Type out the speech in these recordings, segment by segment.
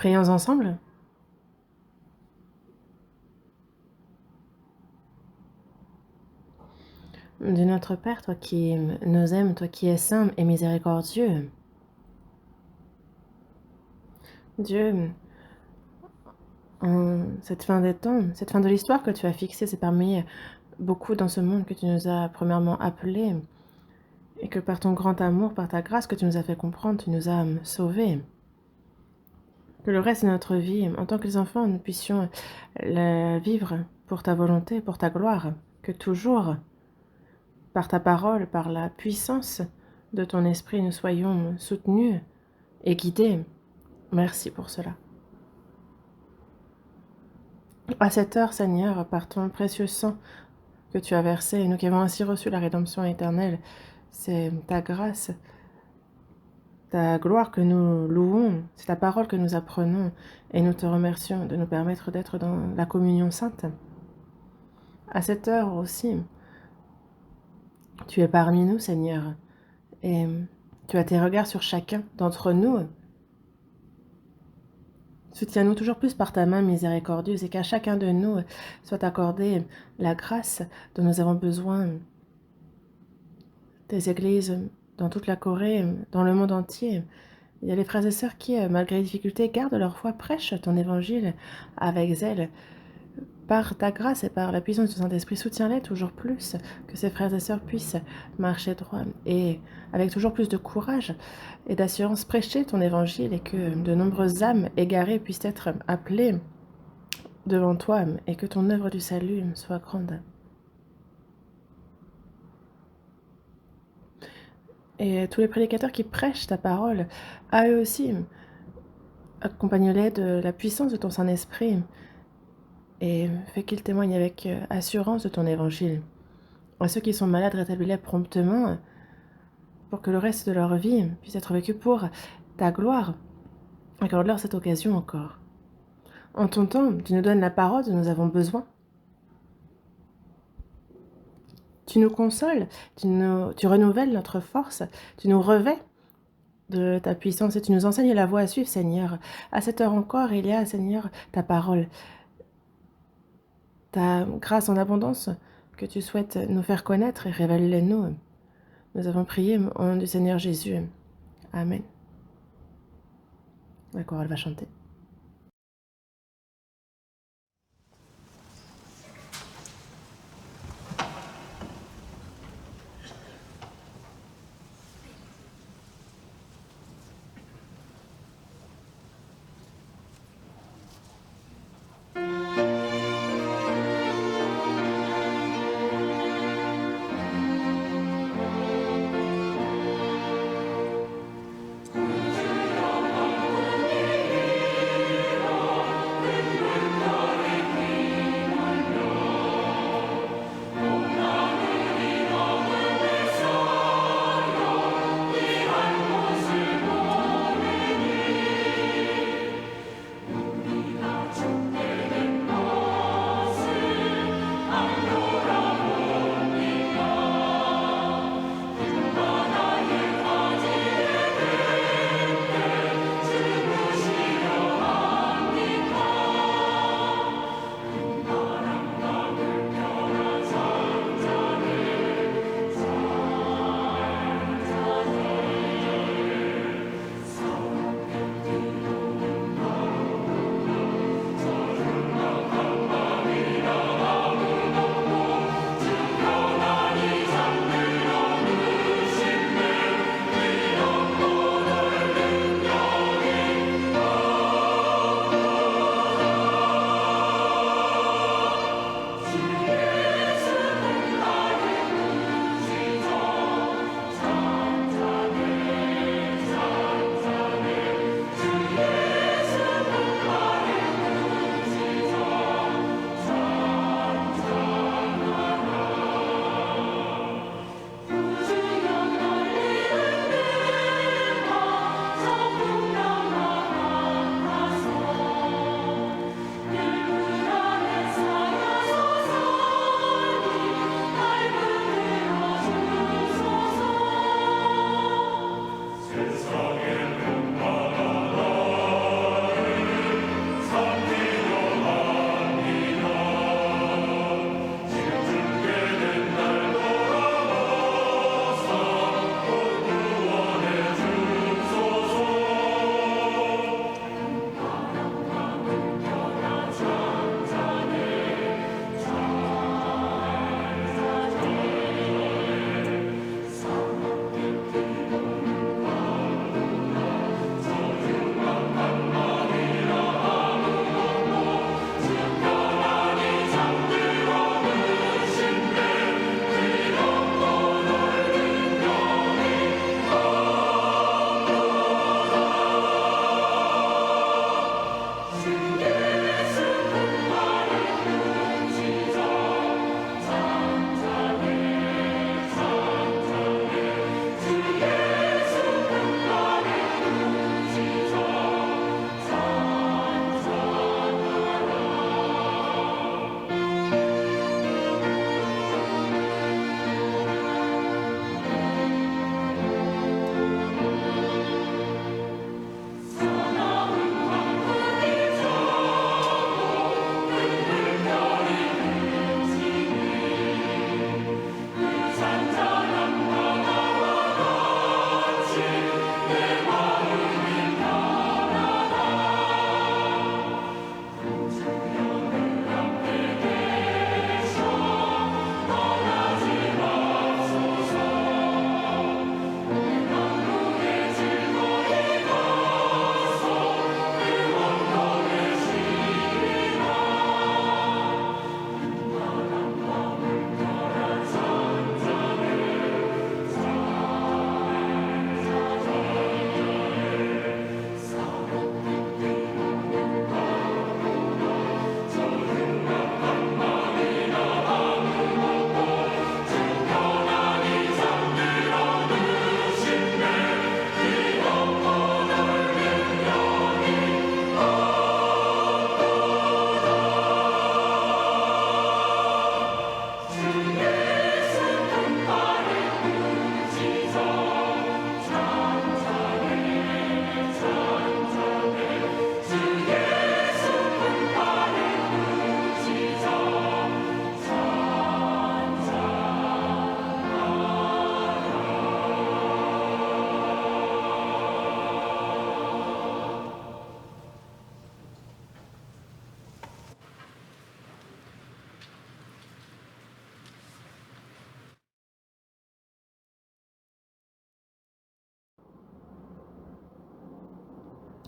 Prions ensemble. De notre Père, toi qui nous aimes, toi qui es saint et miséricordieux, Dieu, en cette fin des temps, cette fin de l'histoire que tu as fixée, c'est parmi beaucoup dans ce monde que tu nous as premièrement appelés et que par ton grand amour, par ta grâce que tu nous as fait comprendre, tu nous as sauvés. Que le reste de notre vie, en tant que les enfants, nous puissions la vivre pour ta volonté, pour ta gloire, que toujours, par ta parole, par la puissance de ton esprit, nous soyons soutenus et guidés. Merci pour cela. À cette heure, Seigneur, par ton précieux sang que tu as versé, nous qui avons ainsi reçu la rédemption éternelle, c'est ta grâce, ta gloire que nous louons, c'est ta parole que nous apprenons et nous te remercions de nous permettre d'être dans la communion sainte. À cette heure aussi, tu es parmi nous, Seigneur, et tu as tes regards sur chacun d'entre nous. Soutiens-nous toujours plus par ta main miséricordieuse et qu'à chacun de nous soit accordée la grâce dont nous avons besoin. Des églises dans toute la Corée, dans le monde entier. Il y a les frères et sœurs qui, malgré les difficultés, gardent leur foi, prêchent ton évangile avec zèle. Par ta grâce et par la puissance du Saint-Esprit, soutiens-les toujours plus, que ces frères et sœurs puissent marcher droit et avec toujours plus de courage et d'assurance prêcher ton évangile et que de nombreuses âmes égarées puissent être appelées devant toi et que ton œuvre du salut soit grande. Et tous les prédicateurs qui prêchent ta parole, à eux aussi, accompagne-les de la puissance de ton Saint-Esprit et fais qu'ils témoignent avec assurance de ton évangile. À ceux qui sont malades, rétablis-les promptement pour que le reste de leur vie puisse être vécu pour ta gloire. Accorde-leur cette occasion encore. En ton temps, tu nous donnes la parole dont nous avons besoin. Tu nous consoles, tu renouvelles notre force, tu nous revêts de ta puissance et tu nous enseignes la voie à suivre, Seigneur. À cette heure encore, il y a, Seigneur, ta parole, ta grâce en abondance que tu souhaites nous faire connaître et révèle-les-nous. Nous avons prié au nom du Seigneur Jésus. Amen. La chorale va chanter.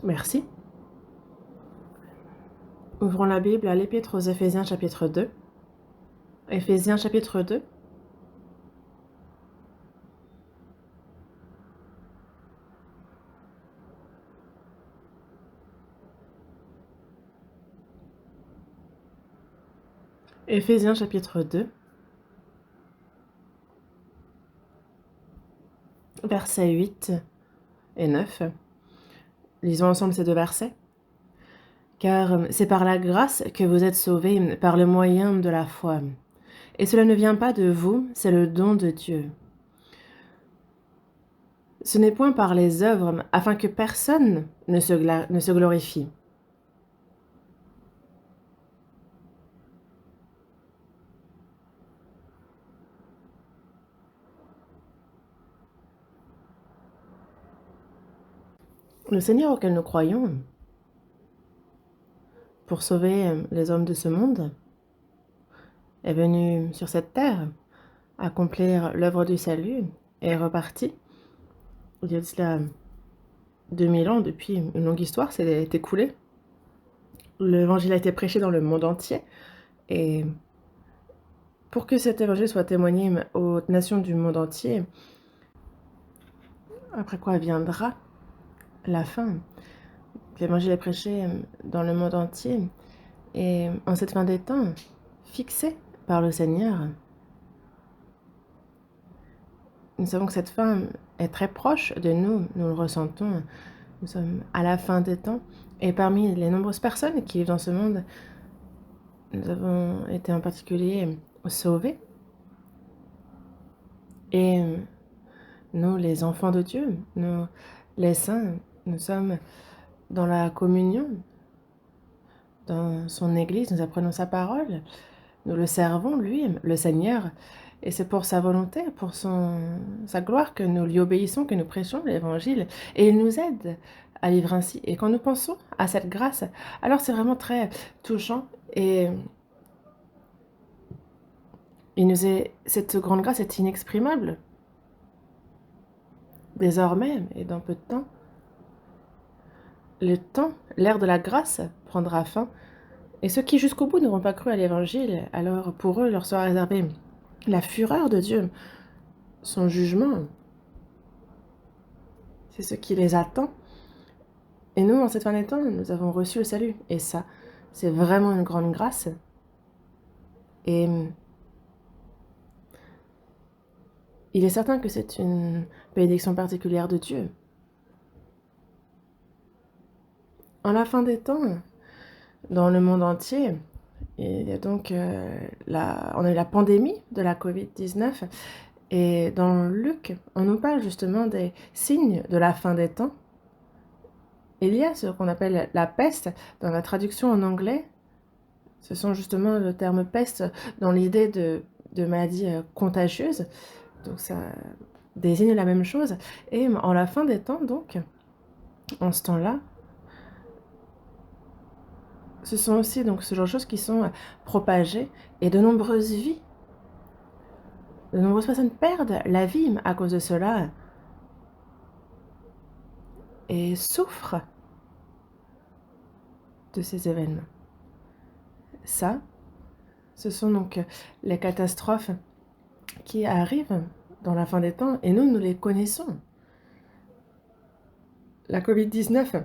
Merci. Ouvrons la Bible à l'Épître aux Éphésiens chapitre 2. Éphésiens chapitre 2. Éphésiens chapitre 2, versets 8 et 9. Lisons ensemble ces deux versets. Car c'est par la grâce que vous êtes sauvés par le moyen de la foi. Et cela ne vient pas de vous, c'est le don de Dieu. Ce n'est point par les œuvres, afin que personne ne se glorifie. Le Seigneur auquel nous croyons, pour sauver les hommes de ce monde, est venu sur cette terre accomplir l'œuvre du salut et est reparti. Il y a de cela 2000 ans, depuis une longue histoire s'est écoulée. L'évangile a été prêché dans le monde entier et pour que cet évangile soit témoigné aux nations du monde entier, après quoi viendra la fin. L'évangile est prêché dans le monde entier et en cette fin des temps, fixée par le Seigneur, nous savons que cette fin est très proche de nous, nous le ressentons, nous sommes à la fin des temps et parmi les nombreuses personnes qui vivent dans ce monde, nous avons été en particulier sauvés et nous, les enfants de Dieu, nous, les saints, nous sommes dans la communion, dans son Église, nous apprenons sa parole, nous le servons, lui, le Seigneur, et c'est pour sa volonté, pour sa gloire que nous lui obéissons, que nous prêchons l'Évangile, et il nous aide à vivre ainsi. Et quand nous pensons à cette grâce, alors c'est vraiment très touchant, et cette grande grâce est inexprimable. Désormais, et dans peu de temps, l'ère de la grâce prendra fin, et ceux qui jusqu'au bout n'auront pas cru à l'Évangile, alors pour eux leur sera réservée la fureur de Dieu, son jugement. C'est ce qui les attend. Et nous, en cette fin des temps, nous avons reçu le salut. Et ça, c'est vraiment une grande grâce. Et il est certain que c'est une bénédiction particulière de Dieu. En la fin des temps, dans le monde entier, il y a donc on a eu la pandémie de la Covid-19 et dans Luc, on nous parle justement des signes de la fin des temps. Il y a ce qu'on appelle la peste dans la traduction en anglais. Ce sont justement le terme peste dans l'idée de maladie contagieuse. Donc ça désigne la même chose. Et en la fin des temps, donc, en ce temps-là, ce sont aussi donc ce genre de choses qui sont propagées et de nombreuses vies. De nombreuses personnes perdent la vie à cause de cela et souffrent de ces événements. Ça, ce sont donc les catastrophes qui arrivent dans la fin des temps et nous les connaissons. La Covid-19,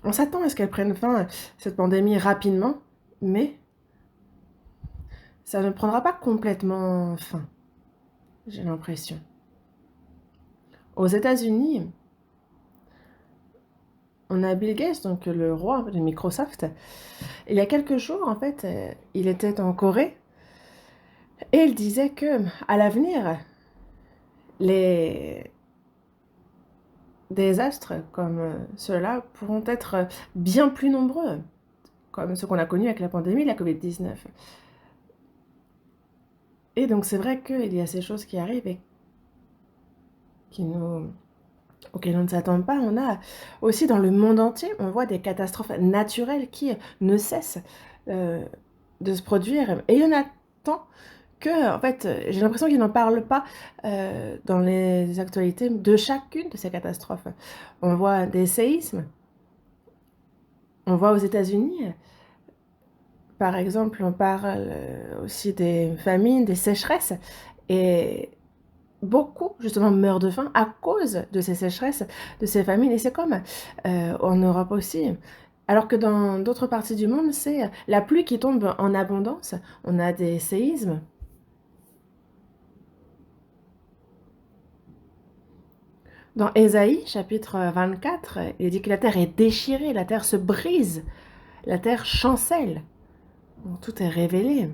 on s'attend à ce qu'elle prenne fin, cette pandémie, rapidement, mais ça ne prendra pas complètement fin, j'ai l'impression. Aux États-Unis, on a Bill Gates, donc le roi de Microsoft. Il y a quelques jours, en fait, il était en Corée et il disait que à l'avenir, les désastres comme ceux-là pourront être bien plus nombreux, comme ce qu'on a connu avec la pandémie, la Covid-19. Et donc c'est vrai qu'il y a ces choses qui arrivent et auxquelles on ne s'attend pas. On a aussi dans le monde entier, on voit des catastrophes naturelles qui ne cessent de se produire. Et il y en a tant que, en fait, j'ai l'impression qu'ils n'en parlent pas dans les actualités de chacune de ces catastrophes. On voit des séismes, On voit aux États-Unis, par exemple, on parle aussi des famines, des sécheresses, et beaucoup, justement, meurent de faim à cause de ces sécheresses, de ces famines. Et c'est comme en Europe aussi. Alors que dans d'autres parties du monde, c'est la pluie qui tombe en abondance. On a des séismes. Dans Ésaïe, chapitre 24, il dit que la terre est déchirée, la terre se brise, la terre chancelle. Donc, tout est révélé.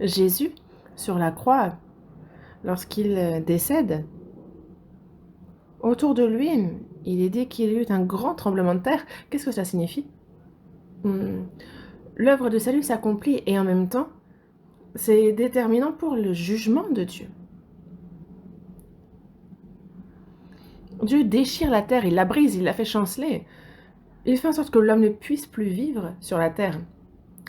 Jésus, sur la croix, lorsqu'il décède, autour de lui, il est dit qu'il y a eu un grand tremblement de terre. Qu'est-ce que cela signifie? L'œuvre de salut s'accomplit et en même temps, c'est déterminant pour le jugement de Dieu. Dieu déchire la terre, il la brise, il la fait chanceler. Il fait en sorte que l'homme ne puisse plus vivre sur la terre.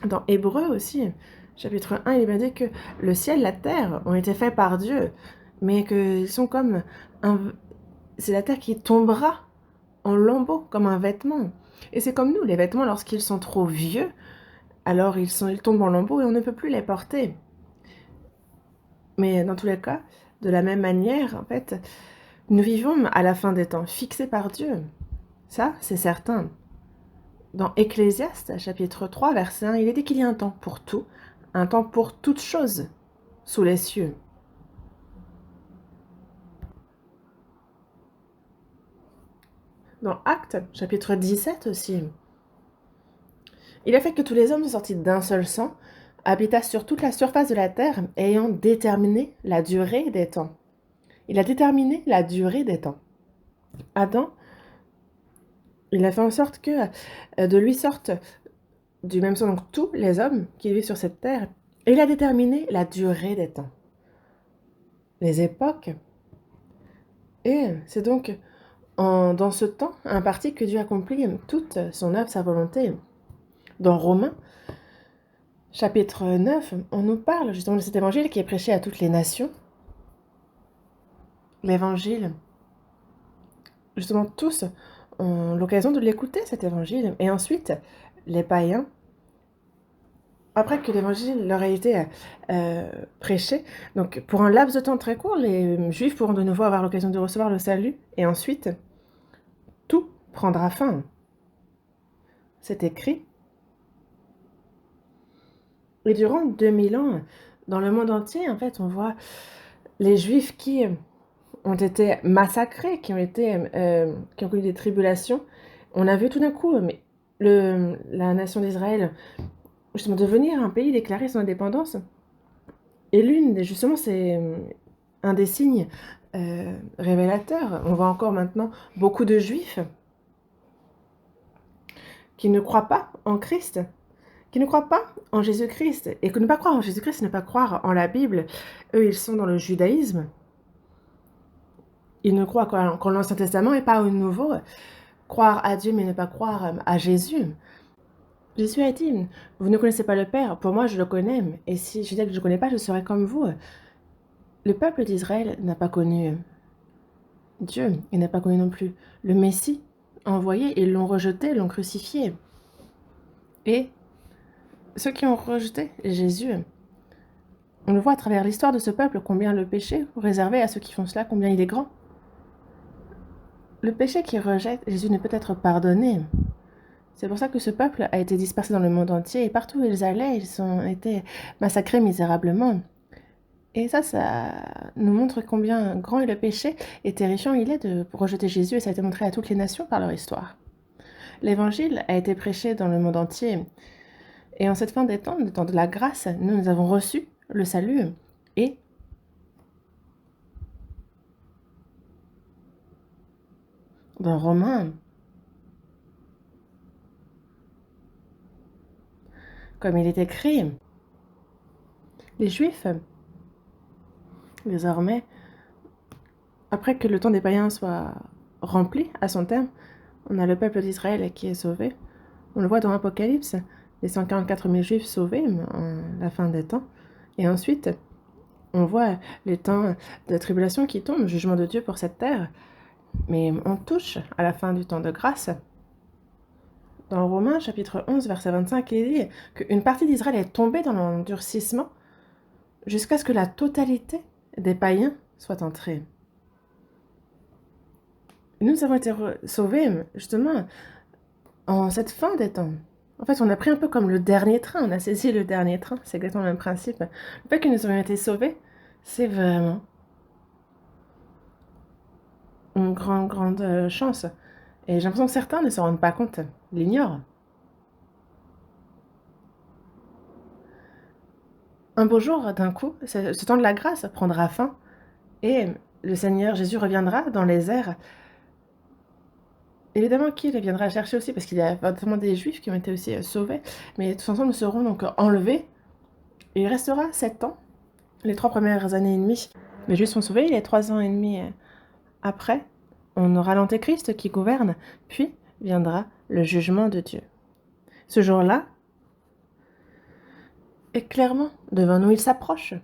Dans Hébreux aussi, chapitre 1, il est bien dit que le ciel et la terre ont été faits par Dieu, mais qu'ils sont comme c'est la terre qui tombera en lambeaux, comme un vêtement. Et c'est comme nous, les vêtements, lorsqu'ils sont trop vieux, alors ils tombent en lambeaux et on ne peut plus les porter. Mais dans tous les cas, de la même manière, en fait, nous vivons à la fin des temps, fixés par Dieu. Ça, c'est certain. Dans Ecclésiaste, chapitre 3, verset 1, il est dit qu'il y a un temps pour tout, un temps pour toutes choses sous les cieux. Dans Actes, chapitre 17 aussi, il a fait que tous les hommes sortis d'un seul sang habitassent sur toute la surface de la terre, ayant déterminé la durée des temps. Il a déterminé la durée des temps. Adam, il a fait en sorte que de lui sortent du même sang donc tous les hommes qui vivent sur cette terre, et il a déterminé la durée des temps, les époques. Et c'est donc dans ce temps imparti que Dieu accomplit toute son œuvre, sa volonté. Dans Romains, chapitre 9, on nous parle justement de cet évangile qui est prêché à toutes les nations. L'évangile, justement tous ont l'occasion de l'écouter, cet évangile. Et ensuite, les païens, après que l'évangile leur ait été prêché, donc pour un laps de temps très court, les juifs pourront de nouveau avoir l'occasion de recevoir le salut. Et ensuite, tout prendra fin. C'est écrit. Et durant 2000 ans, dans le monde entier, en fait, on voit les Juifs qui ont été massacrés, qui ont connu des tribulations. On a vu tout d'un coup la nation d'Israël justement devenir un pays, déclarer son indépendance. Et justement, c'est un des signes révélateurs. On voit encore maintenant beaucoup de Juifs qui ne croient pas en Christ, qui ne croient pas en Jésus-Christ. Et que ne pas croire en Jésus-Christ, ne pas croire en la Bible, eux, ils sont dans le judaïsme. Ils ne croient qu'en l'Ancien Testament et pas au Nouveau. Croire à Dieu, mais ne pas croire à Jésus. Jésus a dit, vous ne connaissez pas le Père, pour moi je le connais, et si je disais que je ne le connais pas, je serais comme vous. Le peuple d'Israël n'a pas connu Dieu, il n'a pas connu non plus le Messie envoyé, ils l'ont rejeté, l'ont crucifié. Et ceux qui ont rejeté Jésus, on le voit à travers l'histoire de ce peuple, combien le péché réservé à ceux qui font cela, combien il est grand. Le péché qui rejette Jésus ne peut être pardonné. C'est pour ça que ce peuple a été dispersé dans le monde entier, et partout où ils allaient, ils ont été massacrés misérablement. Et ça nous montre combien grand est le péché et terrifiant il est de rejeter Jésus, et ça a été montré à toutes les nations par leur histoire. L'évangile a été prêché dans le monde entier, et en cette fin des temps, le temps de la grâce, nous avons reçu le salut, et dans Romains, comme il est écrit, les Juifs, désormais, après que le temps des païens soit rempli à son terme, on a le peuple d'Israël qui est sauvé. On le voit dans l'Apocalypse, les 144 000 Juifs sauvés à la fin des temps. Et ensuite, on voit les temps de tribulation qui tombent, le jugement de Dieu pour cette terre. Mais on touche à la fin du temps de grâce. Dans Romains chapitre 11, verset 25, il dit qu'une partie d'Israël est tombée dans l'endurcissement jusqu'à ce que la totalité des païens soit entrée. Nous avons été sauvés justement en cette fin des temps. En fait, on a pris un peu comme le dernier train, on a saisi le dernier train, c'est exactement le même principe. Le fait que nous ayons été sauvés, c'est vraiment une grande chance. Et j'ai l'impression que certains ne s'en rendent pas compte, l'ignorent. Un beau jour, d'un coup, ce temps de la grâce prendra fin et le Seigneur Jésus reviendra dans les airs. Évidemment qu'il viendra chercher aussi, parce qu'il y a notamment des Juifs qui ont été aussi sauvés, mais tous ensemble nous serons donc enlevés. Il restera 7 ans, les 3 premières années et demie. Les Juifs sont sauvés, les 3 ans et demi après, on aura l'Antéchrist qui gouverne, puis viendra le jugement de Dieu. Ce jour-là est clairement devant nous, il s'approche.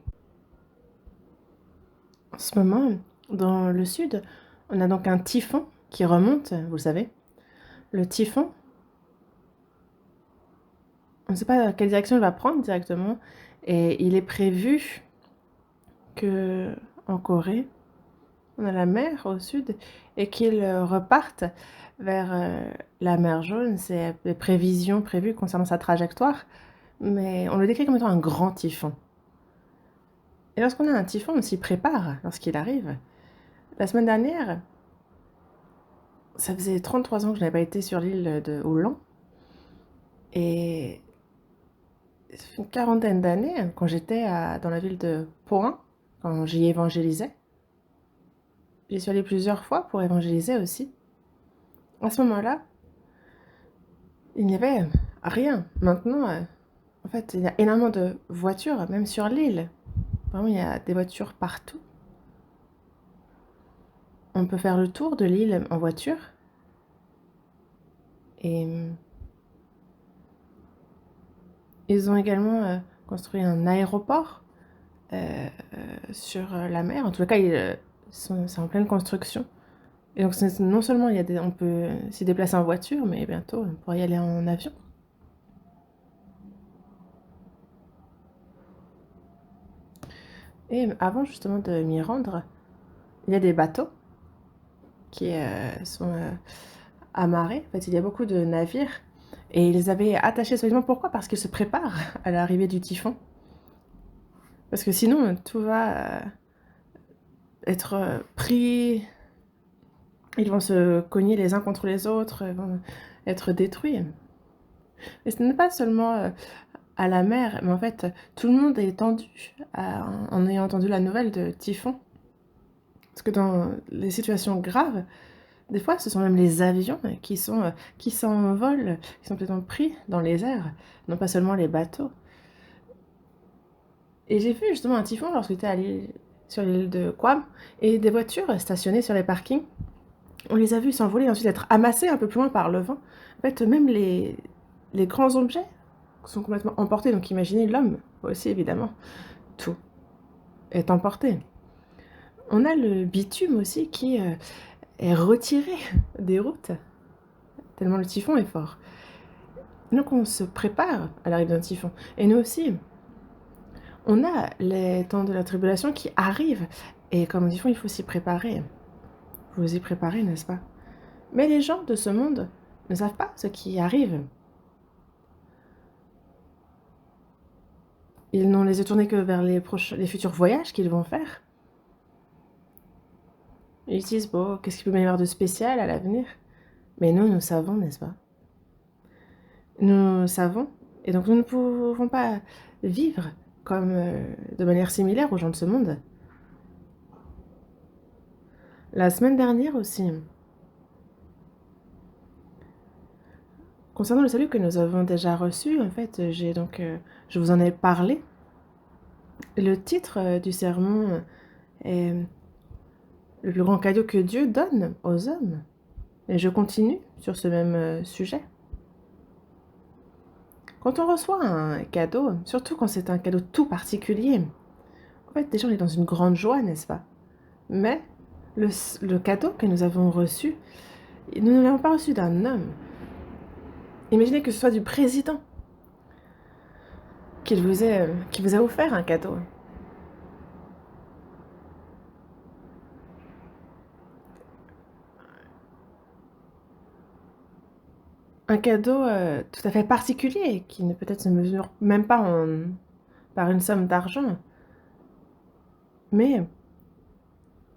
En ce moment, dans le sud, on a donc un typhon qui remonte, vous le savez. Le typhon, on ne sait pas quelle direction il va prendre directement, et il est prévu que en Corée, on a la mer au sud, et qu'il reparte vers la mer Jaune. C'est des prévisions prévues concernant sa trajectoire, mais on le décrit comme étant un grand typhon. Et lorsqu'on a un typhon, on s'y prépare lorsqu'il arrive. La semaine dernière, ça faisait 33 ans que je n'avais pas été sur l'île de Oulan. Et ça fait une quarantaine d'années, quand j'étais dans la ville de Pohin, quand j'y évangélisais. J'y suis allée plusieurs fois pour évangéliser aussi. À ce moment-là, il n'y avait rien. Maintenant, en fait, il y a énormément de voitures, même sur l'île. Vraiment, il y a des voitures partout. On peut faire le tour de l'île en voiture. Et ils ont également construit un aéroport sur la mer. En tout cas, c'est en pleine construction. Et donc, non seulement on peut s'y déplacer en voiture, mais bientôt, on pourra y aller en avion. Et avant justement de m'y rendre, il y a des bateaux qui sont amarrés. En fait, il y a beaucoup de navires. Et ils les avaient attachés solidement. Pourquoi? Parce qu'ils se préparent à l'arrivée du typhon. Parce que sinon, tout va être pris. Ils vont se cogner les uns contre les autres, ils vont être détruits. Et ce n'est pas seulement à la mer, mais en fait, tout le monde est tendu en ayant entendu la nouvelle de typhon. Parce que dans les situations graves, des fois, ce sont même les avions qui s'envolent, qui sont complètement pris dans les airs, non pas seulement les bateaux. Et j'ai vu justement un typhon lorsque j'étais sur l'île de Guam, et des voitures stationnées sur les parkings. On les a vus s'envoler et ensuite être amassés un peu plus loin par le vent. En fait, même les grands objets sont complètement emportés. Donc imaginez l'homme aussi, évidemment. Tout est emporté. On a le bitume aussi qui est retiré des routes, tellement le typhon est fort. Donc on se prépare à l'arrivée d'un typhon. Et nous aussi, on a les temps de la tribulation qui arrivent. Et comme typhon, il faut s'y préparer. Vous y préparez, n'est-ce pas? Mais les gens de ce monde ne savent pas ce qui arrive. Ils n'ont les yeux tournés que vers les futurs voyages qu'ils vont faire. Ils disent, bon, qu'est-ce qu'il peut y avoir de spécial à l'avenir? Mais nous savons, n'est-ce pas? Nous savons, et donc nous ne pouvons pas vivre comme de manière similaire aux gens de ce monde. La semaine dernière aussi, concernant le salut que nous avons déjà reçu, en fait, je vous en ai parlé. Le titre du sermon est le plus grand cadeau que Dieu donne aux hommes. Et je continue sur ce même sujet. Quand on reçoit un cadeau, surtout quand c'est un cadeau tout particulier, en fait, déjà on est dans une grande joie, n'est-ce pas? Mais le cadeau que nous avons reçu, nous ne l'avons pas reçu d'un homme. Imaginez que ce soit du président qui vous a offert un cadeau. Un cadeau tout à fait particulier, qui ne peut-être se mesure même pas par une somme d'argent. Mais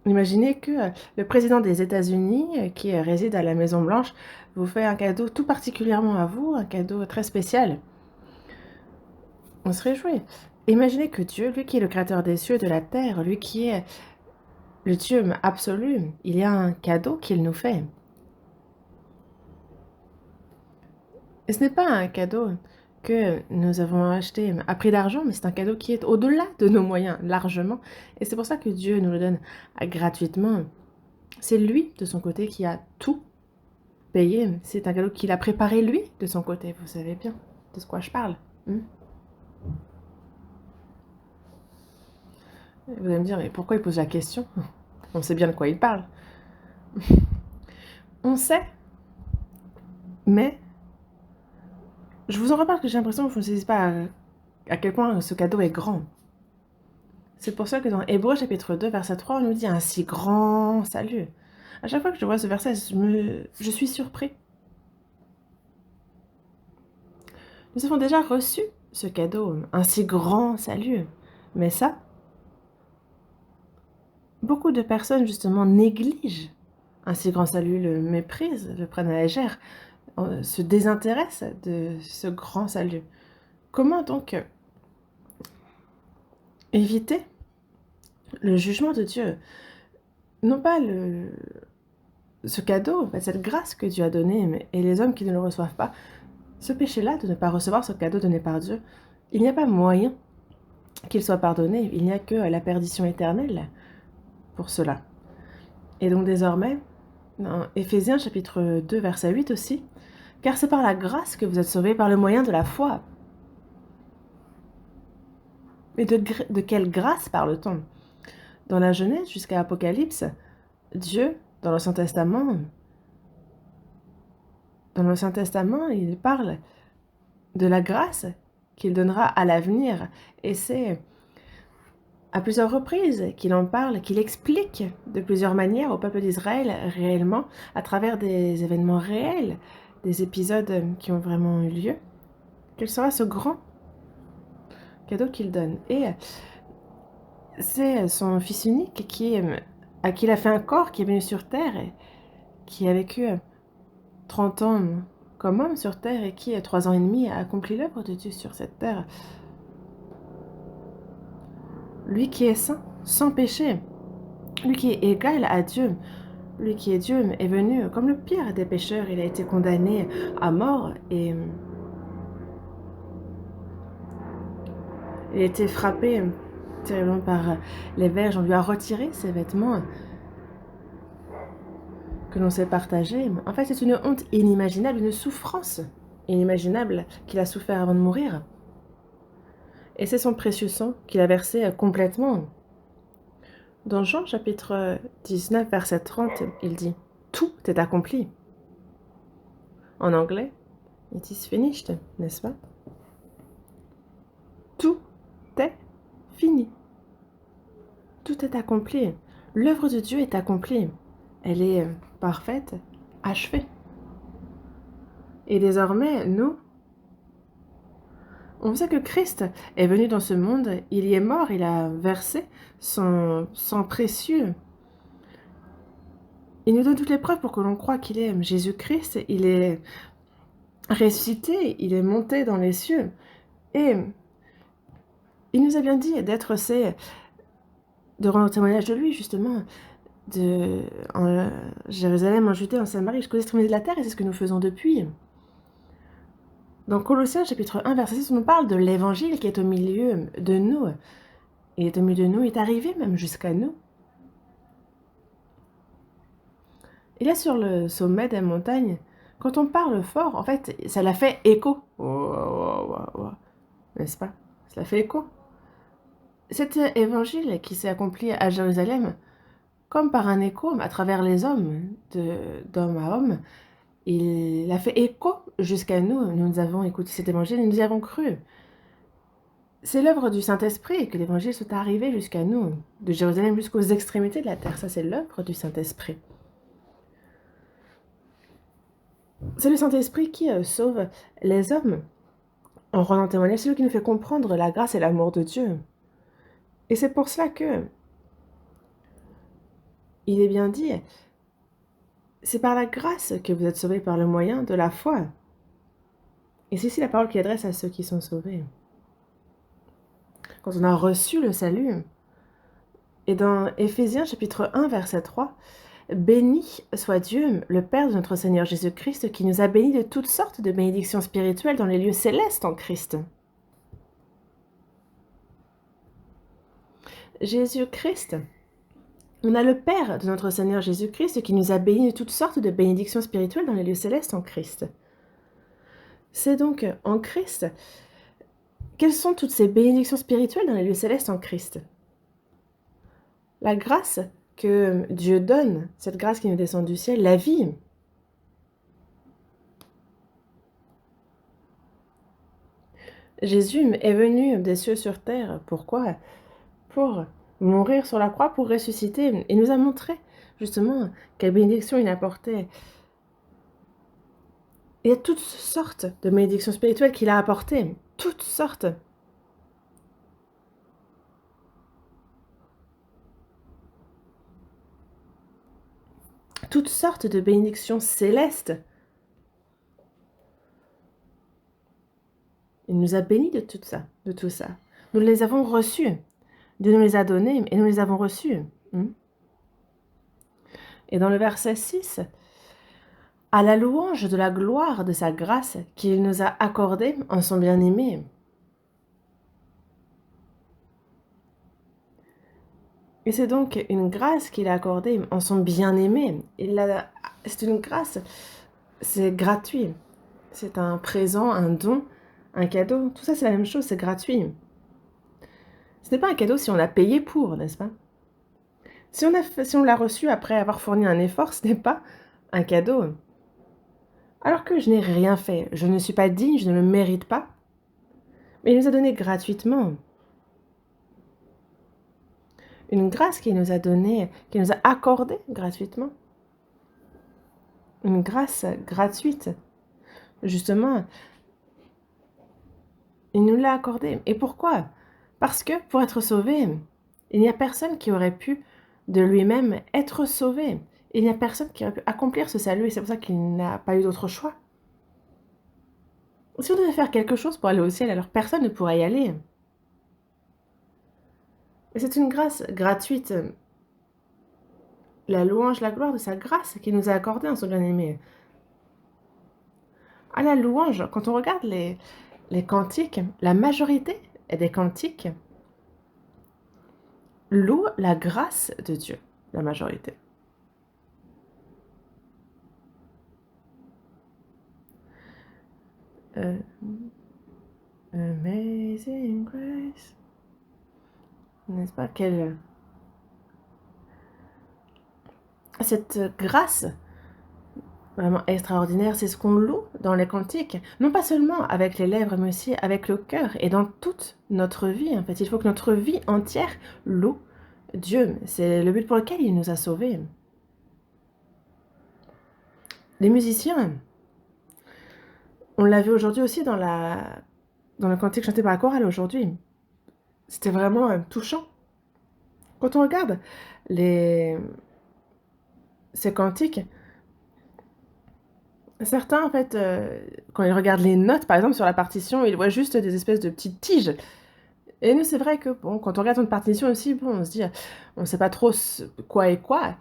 imaginez que le président des États-Unis, qui réside à la Maison-Blanche, vous fait un cadeau tout particulièrement à vous, un cadeau très spécial. On se réjouit. Imaginez que Dieu, lui qui est le créateur des cieux et de la terre, lui qui est le Dieu absolu, il y a un cadeau qu'il nous fait. Et ce n'est pas un cadeau que nous avons acheté à prix d'argent, mais c'est un cadeau qui est au-delà de nos moyens, largement. Et c'est pour ça que Dieu nous le donne gratuitement. C'est lui, de son côté, qui a tout payé. C'est un cadeau qu'il a préparé, lui, de son côté. Vous savez bien de ce quoi je parle. Vous allez me dire, mais pourquoi il pose la question? On sait bien de quoi il parle. On sait, mais je vous en reparle que j'ai l'impression que vous ne saisissez pas à quel point ce cadeau est grand. C'est pour ça que dans Hébreux chapitre 2, verset 3, on nous dit un si grand salut. À chaque fois que je vois ce verset, je suis surpris. Nous avons déjà reçu ce cadeau, un si grand salut. Mais ça, beaucoup de personnes justement négligent un si grand salut, le méprisent, le prennent à la légère, se désintéressent de ce grand salut. Comment donc éviter le jugement de Dieu? Non pas ce cadeau, cette grâce que Dieu a donnée, et les hommes qui ne le reçoivent pas, ce péché-là de ne pas recevoir ce cadeau donné par Dieu, il n'y a pas moyen qu'il soit pardonné, il n'y a que la perdition éternelle pour cela. Et donc désormais, dans Éphésiens chapitre 2, verset 8 aussi, « Car c'est par la grâce que vous êtes sauvés par le moyen de la foi. » Mais de quelle grâce parle-t-on? Dans la Genèse jusqu'à Apocalypse, Dieu, dans l'Ancien Testament, il parle de la grâce qu'il donnera à l'avenir. Et c'est à plusieurs reprises qu'il en parle, qu'il explique de plusieurs manières au peuple d'Israël réellement, à travers des événements réels, des épisodes qui ont vraiment eu lieu. Quel sera ce grand cadeau qu'il donne? Et c'est son fils unique à qui il a fait un corps, qui est venu sur terre, et qui a vécu 30 ans comme homme sur terre, et qui, 3 ans et demi, a accompli l'œuvre de Dieu sur cette terre. Lui qui est saint, sans péché, lui qui est égal à Dieu, lui qui est Dieu, est venu comme le pire des pécheurs. Il a été condamné à mort et il a été frappé terriblement par les verges. On lui a retiré ses vêtements que l'on s'est partagés. En fait, c'est une honte inimaginable, une souffrance inimaginable qu'il a souffert avant de mourir. Et c'est son précieux sang qu'il a versé complètement. Dans Jean chapitre 19, verset 30, il dit « Tout est accompli ». En anglais, « It is finished », n'est-ce pas? Tout est fini. Tout est accompli. L'œuvre de Dieu est accomplie. Elle est parfaite, achevée. Et désormais, nous, on sait que Christ est venu dans ce monde, il y est mort, il a versé son sang précieux. Il nous donne toutes les preuves pour que l'on croie qu'il est Jésus-Christ, il est ressuscité, il est monté dans les cieux. Et il nous a bien dit d'être de rendre témoignage de lui, justement, en Jérusalem, en Judée, en Samarie, jusqu'aux extrémités de la terre, et c'est ce que nous faisons depuis. Dans Colossiens, chapitre 1, verset 6, on nous parle de l'évangile qui est au milieu de nous. Il est au milieu de nous, il est arrivé même jusqu'à nous. Il est sur le sommet des montagnes. Quand on parle fort, en fait, ça l'a fait écho. N'est-ce pas? Ça l'a fait écho. Cet évangile qui s'est accompli à Jérusalem, comme par un écho à travers les hommes, d'homme à homme, Il a fait écho jusqu'à nous. Nous avons écouté cet évangile et nous y avons cru. C'est l'œuvre du Saint-Esprit que l'évangile soit arrivé jusqu'à nous, de Jérusalem jusqu'aux extrémités de la terre. Ça, c'est l'œuvre du Saint-Esprit. C'est le Saint-Esprit qui sauve les hommes en rendant témoignage. C'est lui qui nous fait comprendre la grâce et l'amour de Dieu. Et c'est pour cela que il est bien dit, c'est par la grâce que vous êtes sauvés par le moyen de la foi. Et c'est ici la parole qui adresse à ceux qui sont sauvés. Quand on a reçu le salut, et dans Éphésiens chapitre 1 verset 3, béni soit Dieu, le Père de notre Seigneur Jésus-Christ, qui nous a bénis de toutes sortes de bénédictions spirituelles dans les lieux célestes en Christ. Jésus-Christ, on a le Père de notre Seigneur Jésus-Christ qui nous a bénis de toutes sortes de bénédictions spirituelles dans les lieux célestes en Christ. C'est donc en Christ. Quelles sont toutes ces bénédictions spirituelles dans les lieux célestes en Christ? La grâce que Dieu donne, cette grâce qui nous descend du ciel, la vie. Jésus est venu des cieux sur terre. Pourquoi? Pour mourir sur la croix, pour ressusciter. Il nous a montré justement quelle bénédiction il apportait. Il y a toutes sortes de bénédictions spirituelles qu'il a apportées. Toutes sortes. Toutes sortes de bénédictions célestes. Il nous a bénis de tout ça, Nous les avons reçues. Dieu nous les a données et nous les avons reçues. Et dans le verset 6, à la louange de la gloire de sa grâce qu'il nous a accordée en son bien-aimé. Et c'est donc une grâce qu'il a accordée en son bien-aimé. C'est une grâce, c'est gratuit. C'est un présent, un don, un cadeau. Tout ça, c'est la même chose, c'est gratuit. Ce n'est pas un cadeau si on l'a payé pour, n'est-ce pas? Si on l'a reçu après avoir fourni un effort, ce n'est pas un cadeau. Alors que je n'ai rien fait, je ne suis pas digne, je ne le mérite pas. Mais il nous a donné gratuitement. Une grâce qu'il nous a donnée, qu'il nous a accordée gratuitement. Une grâce gratuite. Justement, il nous l'a accordée. Et pourquoi? Parce que pour être sauvé, il n'y a personne qui aurait pu de lui-même être sauvé. Il n'y a personne qui aurait pu accomplir ce salut et c'est pour ça qu'il n'a pas eu d'autre choix. Si on devait faire quelque chose pour aller au ciel, alors personne ne pourrait y aller. Et c'est une grâce gratuite. La louange, la gloire de sa grâce qu'il nous a accordée en son bien-aimé. À la louange, quand on regarde les cantiques, la majorité des cantiques louent la grâce de Dieu, la majorité. Amazing Grace. N'est-ce pas? Cette grâce vraiment extraordinaire, c'est ce qu'on loue dans les cantiques. Non pas seulement avec les lèvres, mais aussi avec le cœur et dans toute notre vie. En fait, il faut que notre vie entière loue Dieu. C'est le but pour lequel il nous a sauvés. Les musiciens, on l'a vu aujourd'hui aussi dans le cantique chanté par la chorale aujourd'hui. C'était vraiment touchant. Quand on regarde ces cantiques, certains, en fait, quand ils regardent les notes, par exemple, sur la partition, ils voient juste des espèces de petites tiges. Et nous, c'est vrai que, bon, quand on regarde une partition aussi, bon, on se dit, on ne sait pas trop quoi est quoi.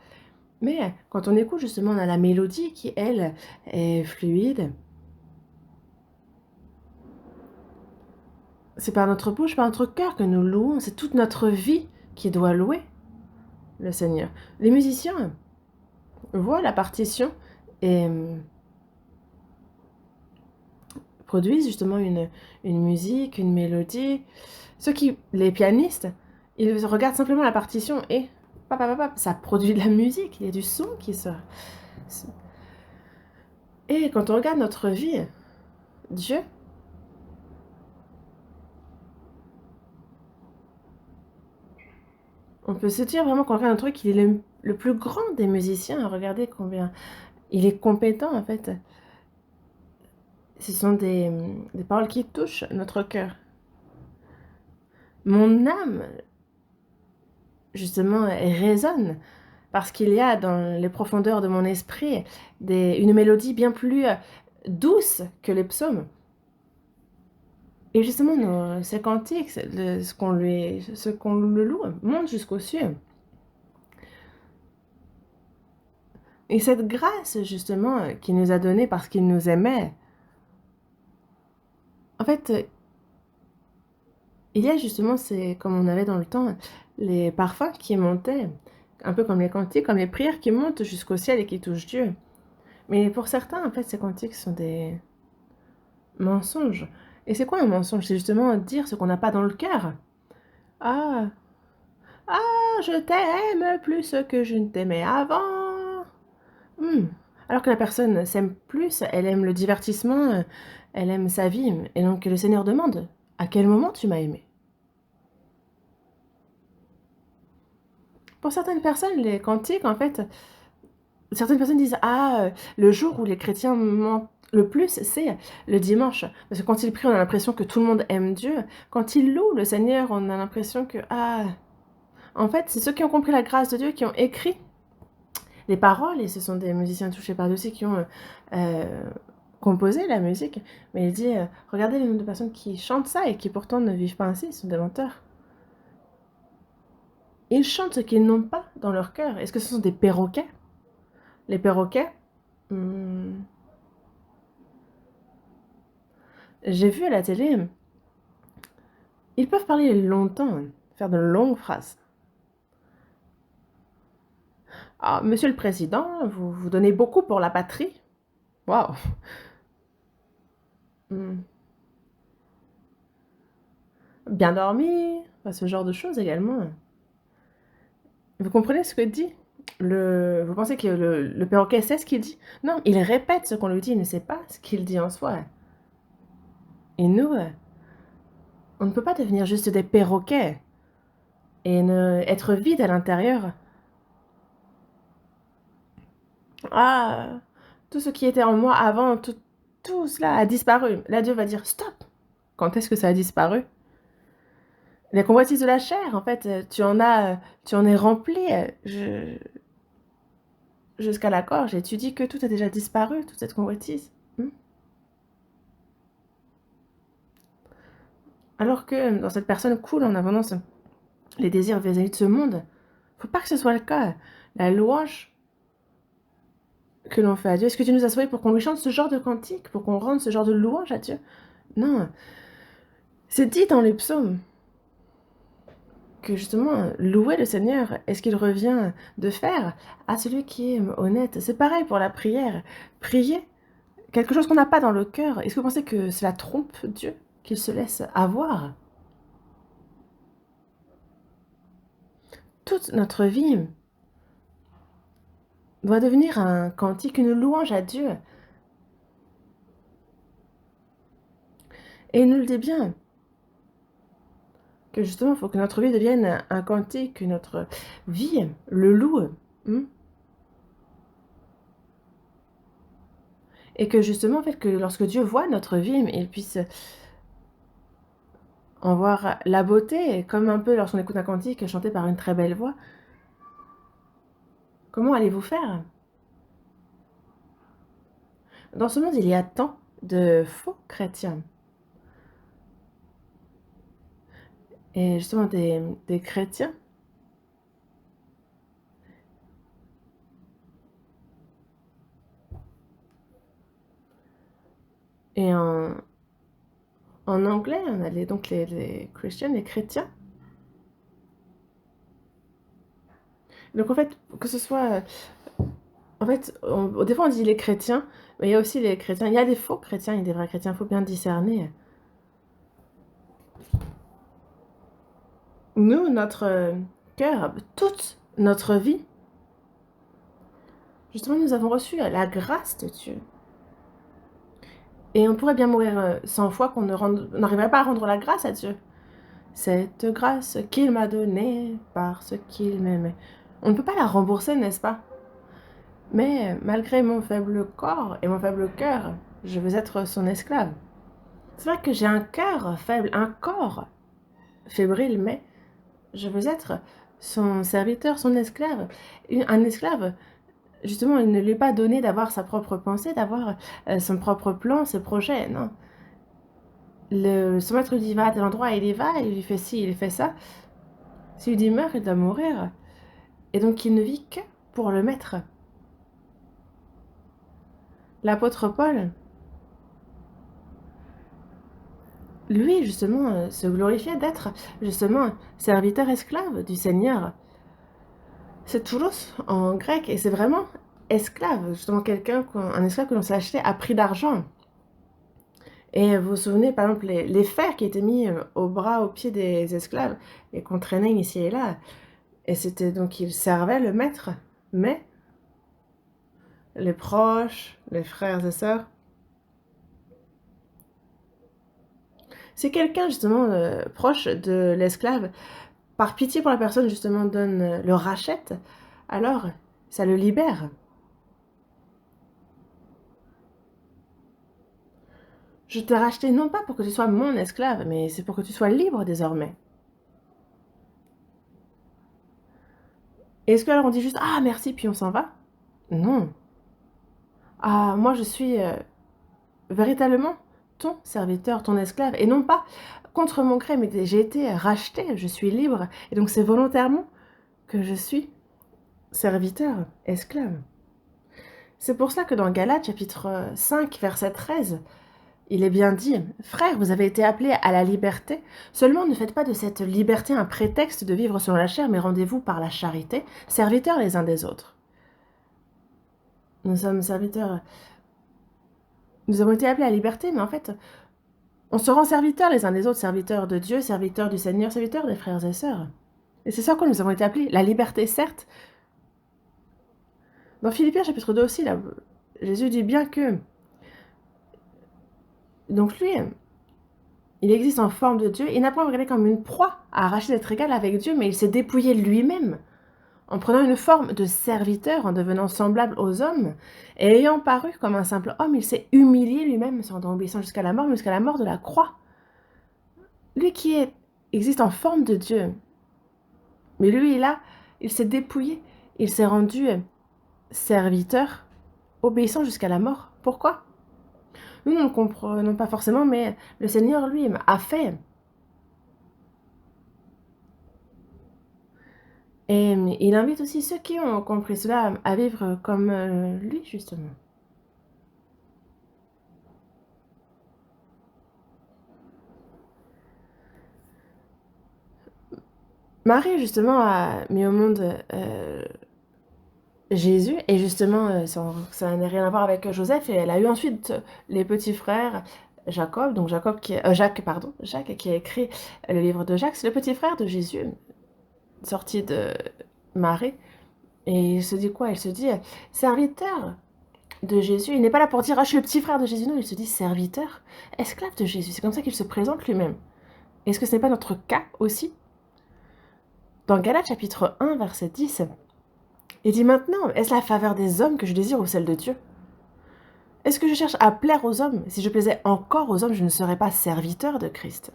Mais quand on écoute, justement, on a la mélodie qui, elle, est fluide. C'est par notre bouche, par notre cœur que nous louons. C'est toute notre vie qui doit louer le Seigneur. Les musiciens voient la partition et produisent justement une musique, une mélodie. Les pianistes, ils regardent simplement la partition et ça produit de la musique, il y a du son qui sort. Et quand on regarde notre vie, Dieu, on peut se dire vraiment qu'on regarde un truc, il est le plus grand des musiciens. Regardez combien il est compétent en fait. Ce sont des paroles qui touchent notre cœur. Mon âme, justement, elle résonne parce qu'il y a dans les profondeurs de mon esprit une mélodie bien plus douce que les psaumes. Et justement, ces cantiques, ce qu'on le loue, monte jusqu'aux cieux. Et cette grâce, justement, qu'il nous a donnée parce qu'il nous aimait, en fait, il y a justement, comme on avait dans le temps, les parfums qui montaient, un peu comme les cantiques, comme les prières qui montent jusqu'au ciel et qui touchent Dieu. Mais pour certains, en fait, ces cantiques sont des mensonges. Et c'est quoi un mensonge? C'est justement dire ce qu'on n'a pas dans le cœur. Ah, ah, je t'aime plus que je ne t'aimais avant. Hmm. Alors que la personne s'aime plus, elle aime le divertissement, elle aime sa vie. Et donc le Seigneur demande, à quel moment tu m'as aimé? Pour certaines personnes, les cantiques, en fait, certaines personnes disent, ah, le jour où les chrétiens mentent le plus, c'est le dimanche. Parce que quand ils prient, on a l'impression que tout le monde aime Dieu. Quand ils louent le Seigneur, on a l'impression que, ah, en fait, c'est ceux qui ont compris la grâce de Dieu qui ont écrit les paroles, et ce sont des musiciens touchés par Dieu aussi qui ont composé la musique. Mais il dit, regardez le nombre de personnes qui chantent ça et qui pourtant ne vivent pas ainsi, ils sont des menteurs. Ils chantent ce qu'ils n'ont pas dans leur cœur. Est-ce que ce sont des perroquets? Les perroquets, hmm, j'ai vu à la télé, ils peuvent parler longtemps, faire de longues phrases. Ah, Monsieur le Président, vous donnez beaucoup pour la patrie. Waouh! Hmm. Bien dormi, enfin, ce genre de choses également. Vous comprenez ce que dit vous pensez que le perroquet sait ce qu'il dit? Non, il répète ce qu'on lui dit, il ne sait pas ce qu'il dit en soi. Et nous, on ne peut pas devenir juste des perroquets et être vide à l'intérieur. Ah, tout ce qui était en moi avant, tout cela a disparu. Là, Dieu va dire stop. Quand est-ce que ça a disparu? Les convoitises de la chair, en fait, tu en es rempli jusqu'à la gorge et tu dis que tout a déjà disparu, toute cette convoitise. Hmm. Alors que dans cette personne coule en abondance les désirs vis-à-vis de ce monde, faut pas que ce soit le cas. La louange que l'on fait à Dieu, est-ce que tu nous as sauvés pour qu'on lui chante ce genre de cantique, pour qu'on rende ce genre de louange à Dieu? Non, c'est dit dans les psaumes que justement, louer le Seigneur est ce qu'il revient de faire à celui qui est honnête. C'est pareil pour la prière. Prier quelque chose qu'on n'a pas dans le cœur, est-ce que vous pensez que cela trompe Dieu, qu'il se laisse avoir? Toute notre vie doit devenir un cantique, une louange à Dieu. Et il nous le dit bien, que justement, il faut que notre vie devienne un cantique, que notre vie le loue. Hmm. Et que justement, en fait, que lorsque Dieu voit notre vie, il puisse en voir la beauté, comme un peu lorsqu'on écoute un cantique chanté par une très belle voix. Comment allez-vous faire? Dans ce monde, il y a tant de faux chrétiens. Et justement, des chrétiens. Et en anglais, on a donc les Christians, les chrétiens. Donc en fait, que ce soit... En fait, des fois on dit les chrétiens, mais il y a aussi les chrétiens. Il y a des faux chrétiens, il y a des vrais chrétiens, il faut bien discerner. Nous, notre cœur, toute notre vie, justement, nous avons reçu la grâce de Dieu. Et on pourrait bien mourir 100 fois qu'on n'arriverait pas à rendre la grâce à Dieu. Cette grâce qu'il m'a donnée parce qu'il m'aimait. On ne peut pas la rembourser, n'est-ce pas? Mais malgré mon faible corps et mon faible cœur, je veux être son esclave. C'est vrai que j'ai un cœur faible, un corps fébrile, mais je veux être son serviteur, son esclave. Un esclave, justement, il ne lui est pas donné d'avoir sa propre pensée, d'avoir son propre plan, ses projets, non. Son maître lui dit va à tel endroit, il y va, il lui fait ci, il fait ça. S'il lui dit meurs, il doit mourir. Et donc il ne vit que pour le maître. L'apôtre Paul, lui, justement, se glorifiait d'être, justement, serviteur esclave du Seigneur. C'est toulos en grec, et c'est vraiment esclave, justement, un esclave que l'on s'est acheté à prix d'argent. Et vous vous souvenez, par exemple, les fers qui étaient mis au bras, aux pieds des esclaves, et qu'on traînait ici et là. Et c'était donc, ils servaient le maître, mais les proches, les frères et sœurs, si quelqu'un, justement, proche de l'esclave, par pitié pour la personne, justement, le rachète, alors ça le libère. Je t'ai racheté non pas pour que tu sois mon esclave, mais c'est pour que tu sois libre désormais. Est-ce que alors on dit juste ah merci puis on s'en va? Non. Ah, moi je suis véritablement ton serviteur, ton esclave, et non pas contre mon gré, mais j'ai été racheté, je suis libre, et donc c'est volontairement que je suis serviteur, esclave. C'est pour cela que dans Galates chapitre 5, verset 13, il est bien dit, frères, vous avez été appelés à la liberté, seulement ne faites pas de cette liberté un prétexte de vivre selon la chair, mais rendez-vous par la charité, serviteurs les uns des autres. Nous sommes serviteurs, nous avons été appelés à la liberté, mais en fait, on se rend serviteurs les uns des autres, serviteurs de Dieu, serviteurs du Seigneur, serviteurs des frères et sœurs. Et c'est ça que nous avons été appelés, la liberté, certes. Dans Philippiens chapitre 2 aussi, là, Jésus dit bien que, donc lui, il existe en forme de Dieu, il n'a pas regardé comme une proie à arracher d'être égal avec Dieu, mais il s'est dépouillé lui-même, en prenant une forme de serviteur, en devenant semblable aux hommes, et ayant paru comme un simple homme, il s'est humilié lui-même, se rendant obéissant jusqu'à la mort, mais jusqu'à la mort de la croix. Lui qui existe en forme de Dieu, mais lui, là, il s'est dépouillé, il s'est rendu serviteur, obéissant jusqu'à la mort. Pourquoi? Nous ne le comprenons pas forcément, mais le Seigneur, lui, a fait. Et il invite aussi ceux qui ont compris cela à vivre comme lui, justement. Marie, justement, a mis au monde Jésus, et justement, ça n'a rien à voir avec Joseph, et elle a eu ensuite les petits frères, Jacob, donc Jacques, pardon, Jacques qui a écrit le livre de Jacques, c'est le petit frère de Jésus, sorti de Marie, et il se dit quoi? Il se dit serviteur de Jésus. Il n'est pas là pour dire ah, je suis le petit frère de Jésus, non, il se dit serviteur, esclave de Jésus. C'est comme ça qu'il se présente lui-même. Est-ce que ce n'est pas notre cas aussi? Dans Galates chapitre 1, verset 10, il dit maintenant, est-ce la faveur des hommes que je désire ou celle de Dieu? Est-ce que je cherche à plaire aux hommes? Si je plaisais encore aux hommes, je ne serais pas serviteur de Christ.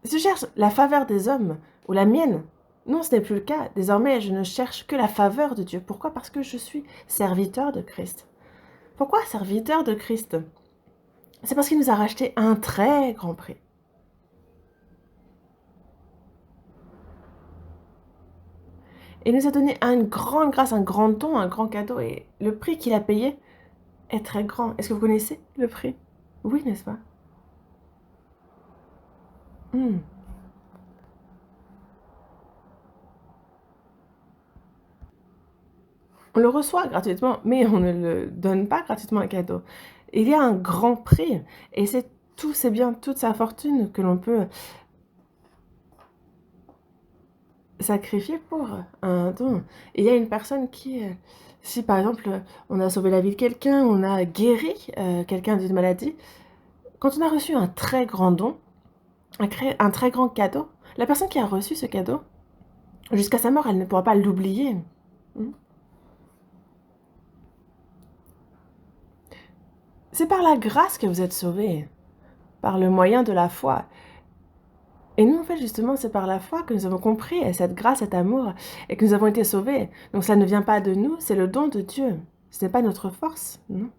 Si je cherche la faveur des hommes ou la mienne, non, ce n'est plus le cas. Désormais, je ne cherche que la faveur de Dieu. Pourquoi? Parce que je suis serviteur de Christ. Pourquoi serviteur de Christ? C'est parce qu'il nous a racheté à un très grand prix. Et il nous a donné une grande grâce, un grand don, un grand cadeau. Et le prix qu'il a payé est très grand. Est-ce que vous connaissez le prix? Oui, n'est-ce pas? On le reçoit gratuitement, mais on ne le donne pas gratuitement un cadeau. Il y a un grand prix, et c'est tous ses biens, toute sa fortune que l'on peut sacrifié pour un don. Et il y a une personne qui, si par exemple, on a sauvé la vie de quelqu'un, on a guéri quelqu'un d'une maladie, quand on a reçu un très grand don, un très grand cadeau, la personne qui a reçu ce cadeau, jusqu'à sa mort, elle ne pourra pas l'oublier. Hmm. C'est par la grâce que vous êtes sauvés, par le moyen de la foi. Et nous, en fait, justement, c'est par la foi que nous avons compris cette grâce, cet amour, et que nous avons été sauvés. Donc ça ne vient pas de nous, c'est le don de Dieu. Ce n'est pas notre force, non.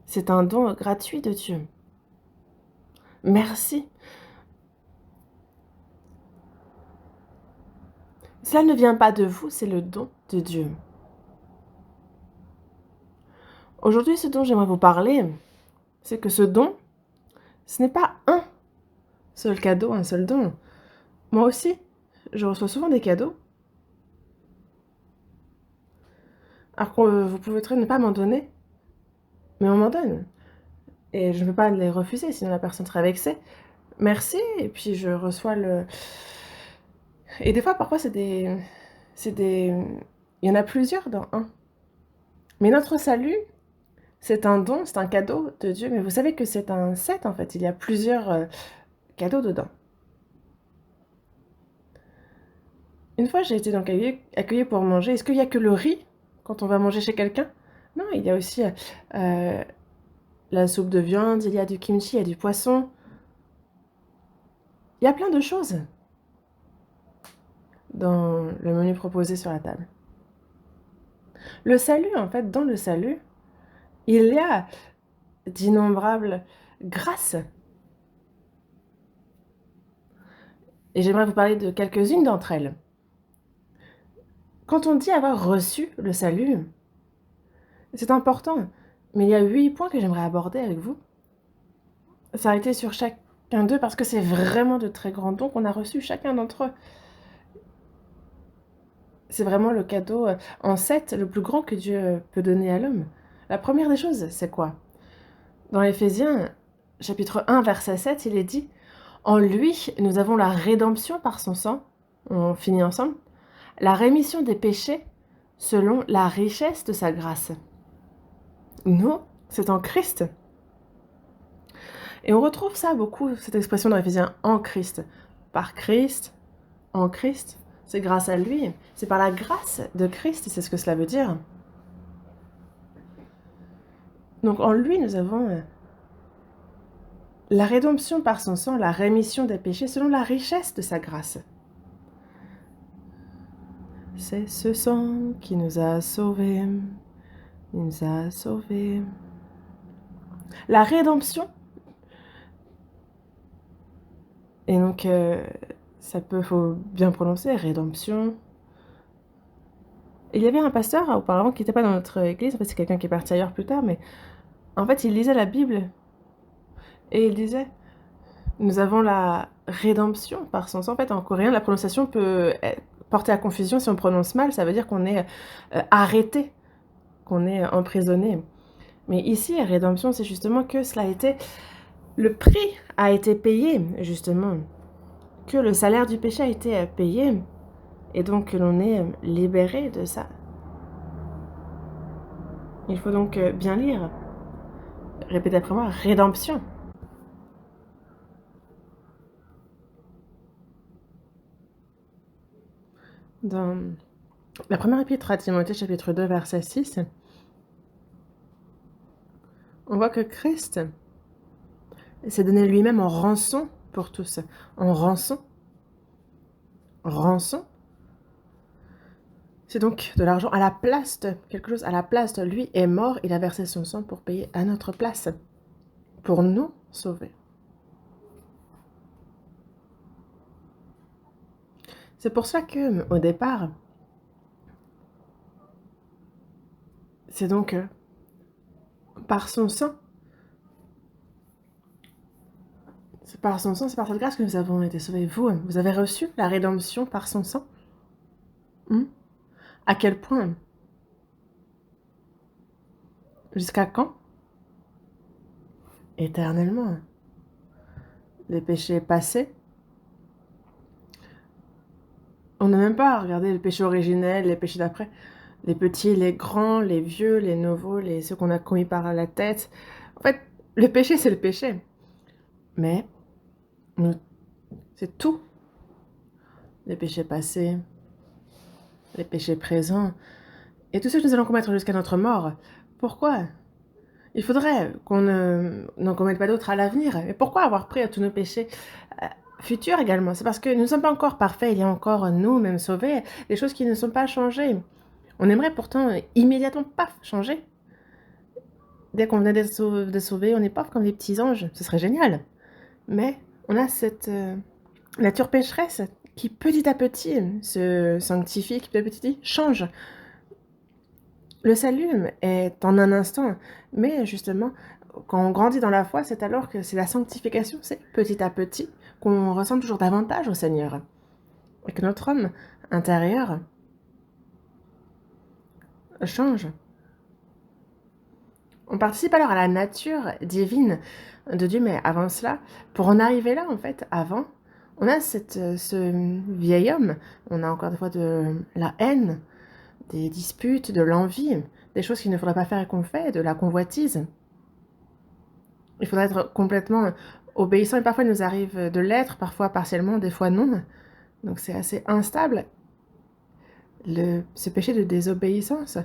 C'est un don gratuit de Dieu. Merci. Cela ne vient pas de vous, c'est le don de Dieu. Aujourd'hui, ce dont j'aimerais vous parler, c'est que ce don, ce n'est pas un seul cadeau, un seul don. Moi aussi, je reçois souvent des cadeaux. Alors que vous pouvez très ne pas m'en donner, mais on m'en donne. Et je ne peux pas les refuser, sinon la personne serait vexée. Merci, et puis je reçois le... Et des fois, parfois, c'est des... Il y en a plusieurs dans un. Mais notre salut, c'est un don, c'est un cadeau de Dieu. Mais vous savez que c'est un set, en fait. Il y a plusieurs cadeaux dedans. Une fois, j'ai été donc accueillie pour manger. Est-ce qu'il n'y a que le riz quand on va manger chez quelqu'un? Non, il y a aussi la soupe de viande, il y a du kimchi, il y a du poisson. Il y a plein de choses dans le menu proposé sur la table. Le salut, en fait, dans le salut, il y a d'innombrables grâces. Et j'aimerais vous parler de quelques-unes d'entre elles. Quand on dit avoir reçu le salut, c'est important. Mais il y a 8 points que j'aimerais aborder avec vous. Ça a été sur chacun d'eux parce que c'est vraiment de très grands dons qu'on a reçus chacun d'entre eux. C'est vraiment le cadeau en 7, le plus grand que Dieu peut donner à l'homme. La première des choses, c'est quoi? Dans Éphésiens, chapitre 1, verset 7, il est dit « En lui, nous avons la rédemption par son sang ». On finit ensemble. La rémission des péchés selon la richesse de sa grâce. Nous, c'est en Christ. Et on retrouve ça beaucoup, cette expression dans Éphésiens, en Christ. Par Christ, en Christ, c'est grâce à lui. C'est par la grâce de Christ, c'est ce que cela veut dire. Donc en lui, nous avons la rédemption par son sang, la rémission des péchés selon la richesse de sa grâce. C'est ce sang qui nous a sauvés. Il nous a sauvés. La rédemption. Et donc, faut bien prononcer, rédemption. Il y avait un pasteur auparavant qui n'était pas dans notre église, en fait c'est quelqu'un qui est parti ailleurs plus tard, mais en fait il lisait la Bible et il disait nous avons la rédemption par son sang. En fait en coréen la prononciation peut porter à confusion si on prononce mal, ça veut dire qu'on est arrêté, qu'on est emprisonné. Mais ici rédemption c'est justement que cela a été, le prix a été payé justement, que le salaire du péché a été payé. Et donc que l'on est libéré de ça. Il faut donc bien lire. Répétez après moi, rédemption. Dans la première épître à Timothée, chapitre 2, verset 6, on voit que Christ s'est donné lui-même en rançon pour tous. En rançon. Rançon. C'est donc de l'argent à la place de quelque chose, à la place de lui est mort, il a versé son sang pour payer à notre place, pour nous sauver. C'est pour ça que, au départ, c'est donc par son sang, c'est par son sang, c'est par cette grâce que nous avons été sauvés. Vous avez reçu la rédemption par son sang. À quel point? Jusqu'à quand? Éternellement. Les péchés passés, On n'a même pas à regarder le péché originel, les péchés d'après. Les petits, les grands, les vieux, les nouveaux, ceux qu'on a commis par la tête. En fait, le péché, c'est le péché. Mais c'est tout. Les péchés passés, les péchés présents, et tout ça que nous allons commettre jusqu'à notre mort. Pourquoi? Il faudrait qu'on n'en commette pas d'autres à l'avenir. Mais pourquoi avoir pris à tous nos péchés futurs également? C'est parce que nous ne sommes pas encore parfaits. Il y a encore, nous, même sauvés, des choses qui ne sont pas changées. On aimerait pourtant immédiatement, paf, changer. Dès qu'on venait d'être sauvé, on est paf comme des petits anges. Ce serait génial. Mais on a cette nature pécheresse qui petit à petit se sanctifie, qui petit à petit change. Le salut est en un instant, mais justement, quand on grandit dans la foi, c'est alors que c'est la sanctification, c'est petit à petit qu'on ressemble toujours davantage au Seigneur. Et que notre homme intérieur change. On participe alors à la nature divine de Dieu, mais avant cela, pour en arriver là, en fait, avant, on a ce vieil homme, on a encore des fois de la haine, des disputes, de l'envie, des choses qu'il ne faudrait pas faire et qu'on fait, de la convoitise. Il faudrait être complètement obéissant, et parfois il nous arrive de l'être, parfois partiellement, des fois non. Donc c'est assez instable, ce péché de désobéissance,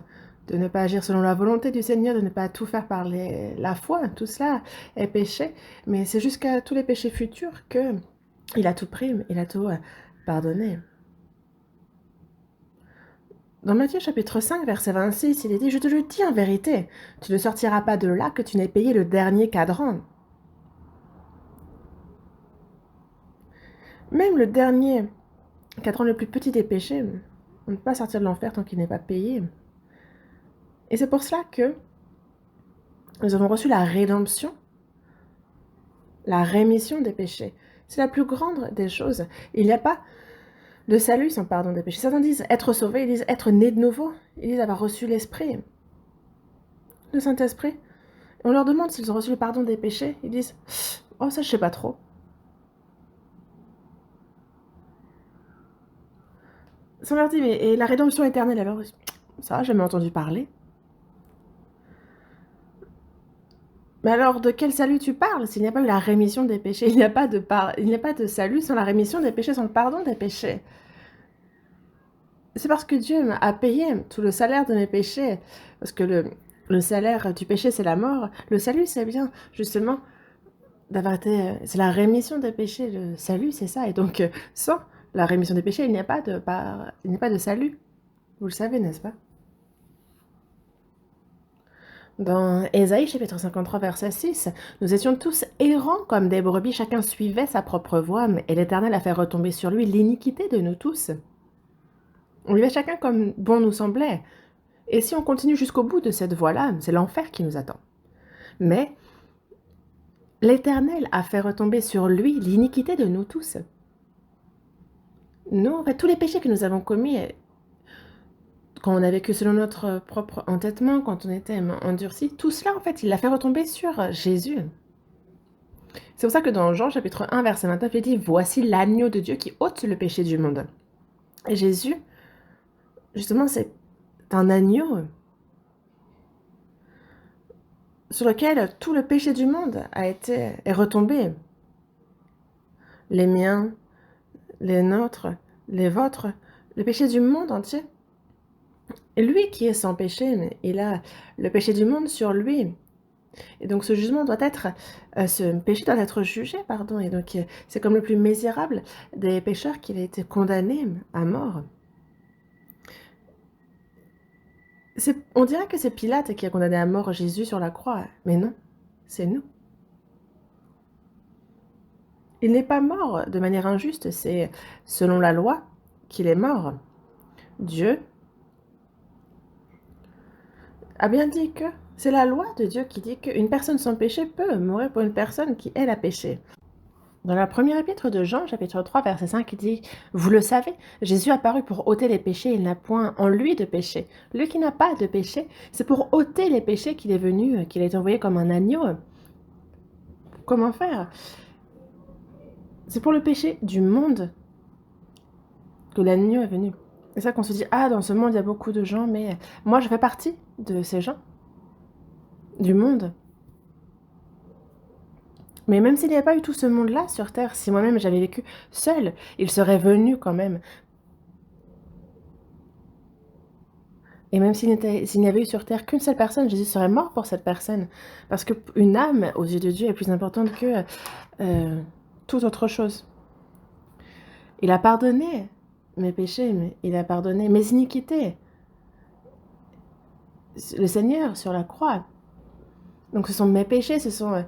de ne pas agir selon la volonté du Seigneur, de ne pas tout faire par la foi, tout cela est péché, mais c'est jusqu'à tous les péchés futurs que il a tout pris, il a tout pardonné. Dans Matthieu chapitre 5, verset 26, il est dit « Je te le dis en vérité, tu ne sortiras pas de là que tu n'aies payé le dernier cadran. » Même le dernier cadran le plus petit des péchés, on ne peut pas sortir de l'enfer tant qu'il n'est pas payé. Et c'est pour cela que nous avons reçu la rédemption, la rémission des péchés. C'est la plus grande des choses. Il n'y a pas de salut sans pardon des péchés. Certains disent être sauvé, ils disent être né de nouveau, ils disent avoir reçu l'Esprit, le Saint-Esprit. On leur demande s'ils ont reçu le pardon des péchés, ils disent « Oh, ça, je sais pas trop. » Ça leur dit « Mais et la rédemption éternelle alors ?» Ça, j'ai jamais entendu parler. Mais alors, de quel salut tu parles s'il n'y a pas eu la rémission des péchés? Il n'y a pas de salut sans la rémission des péchés, sans le pardon des péchés. C'est parce que Dieu a payé tout le salaire de mes péchés. Parce que le salaire du péché, c'est la mort. Le salut, c'est bien, justement, d'avoir été... C'est la rémission des péchés. Le salut, c'est ça. Et donc, sans la rémission des péchés, il n'y a pas de salut. Vous le savez, n'est-ce pas? Dans Ésaïe chapitre 53, verset 6, nous étions tous errants comme des brebis, chacun suivait sa propre voie, et l'Éternel a fait retomber sur lui l'iniquité de nous tous. On vivait chacun comme bon nous semblait. Et si on continue jusqu'au bout de cette voie-là, c'est l'enfer qui nous attend. Mais l'Éternel a fait retomber sur lui l'iniquité de nous tous. Nous, en fait, tous les péchés que nous avons commis, quand on a vécu selon notre propre entêtement, quand on était endurci, tout cela, en fait, il l'a fait retomber sur Jésus. C'est pour ça que dans Jean chapitre 1, verset 29, il dit « Voici l'agneau de Dieu qui ôte le péché du monde. » Et Jésus, justement, c'est un agneau sur lequel tout le péché du monde est retombé. Les miens, les nôtres, les vôtres, le péché du monde entier. Et lui qui est sans péché, mais il a le péché du monde sur lui. Et donc ce jugement doit être, ce péché doit être jugé, pardon. Et donc c'est comme le plus misérable des pécheurs qu'il a été condamné à mort. On dirait que c'est Pilate qui a condamné à mort Jésus sur la croix, mais non, c'est nous. Il n'est pas mort de manière injuste, c'est selon la loi qu'il est mort. Dieu a bien dit que c'est la loi de Dieu qui dit qu'une personne sans péché peut mourir pour une personne qui, elle, a péché. Dans la première épître de Jean, chapitre 3, verset 5, il dit « Vous le savez, Jésus apparut pour ôter les péchés, il n'a point en lui de péché. Lui qui n'a pas de péché, c'est pour ôter les péchés qu'il est venu, qu'il a été envoyé comme un agneau. » Comment faire? C'est pour le péché du monde. que l'agneau est venu. C'est ça qu'on se dit, ah, dans ce monde, il y a beaucoup de gens, mais moi, je fais partie de ces gens, du monde. Mais même s'il n'y avait pas eu tout ce monde-là sur Terre, si moi-même j'avais vécu seule, il serait venu quand même. Et même s'il n'y avait eu sur Terre qu'une seule personne, Jésus serait mort pour cette personne. Parce qu'une âme, aux yeux de Dieu, est plus importante que toute autre chose. Il a pardonné mes péchés, il a pardonné mes iniquités. Le Seigneur sur la croix. Donc ce sont mes péchés, ce sont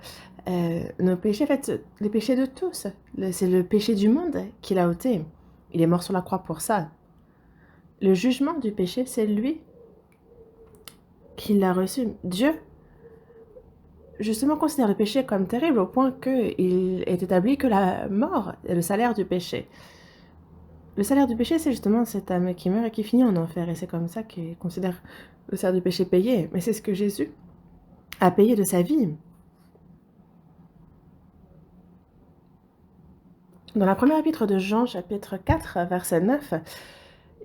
nos péchés, en fait, les péchés de tous. C'est le péché du monde qu'il a ôté. Il est mort sur la croix pour ça. Le jugement du péché, c'est lui qui l'a reçu. Dieu, justement, considère le péché comme terrible au point qu'il est établi que la mort est le salaire du péché. Le salaire du péché, c'est justement cette âme qui meurt et qui finit en enfer. Et c'est comme ça qu'il considère le salaire du péché payé. Mais c'est ce que Jésus a payé de sa vie. Dans la première épître de Jean, chapitre 4, verset 9,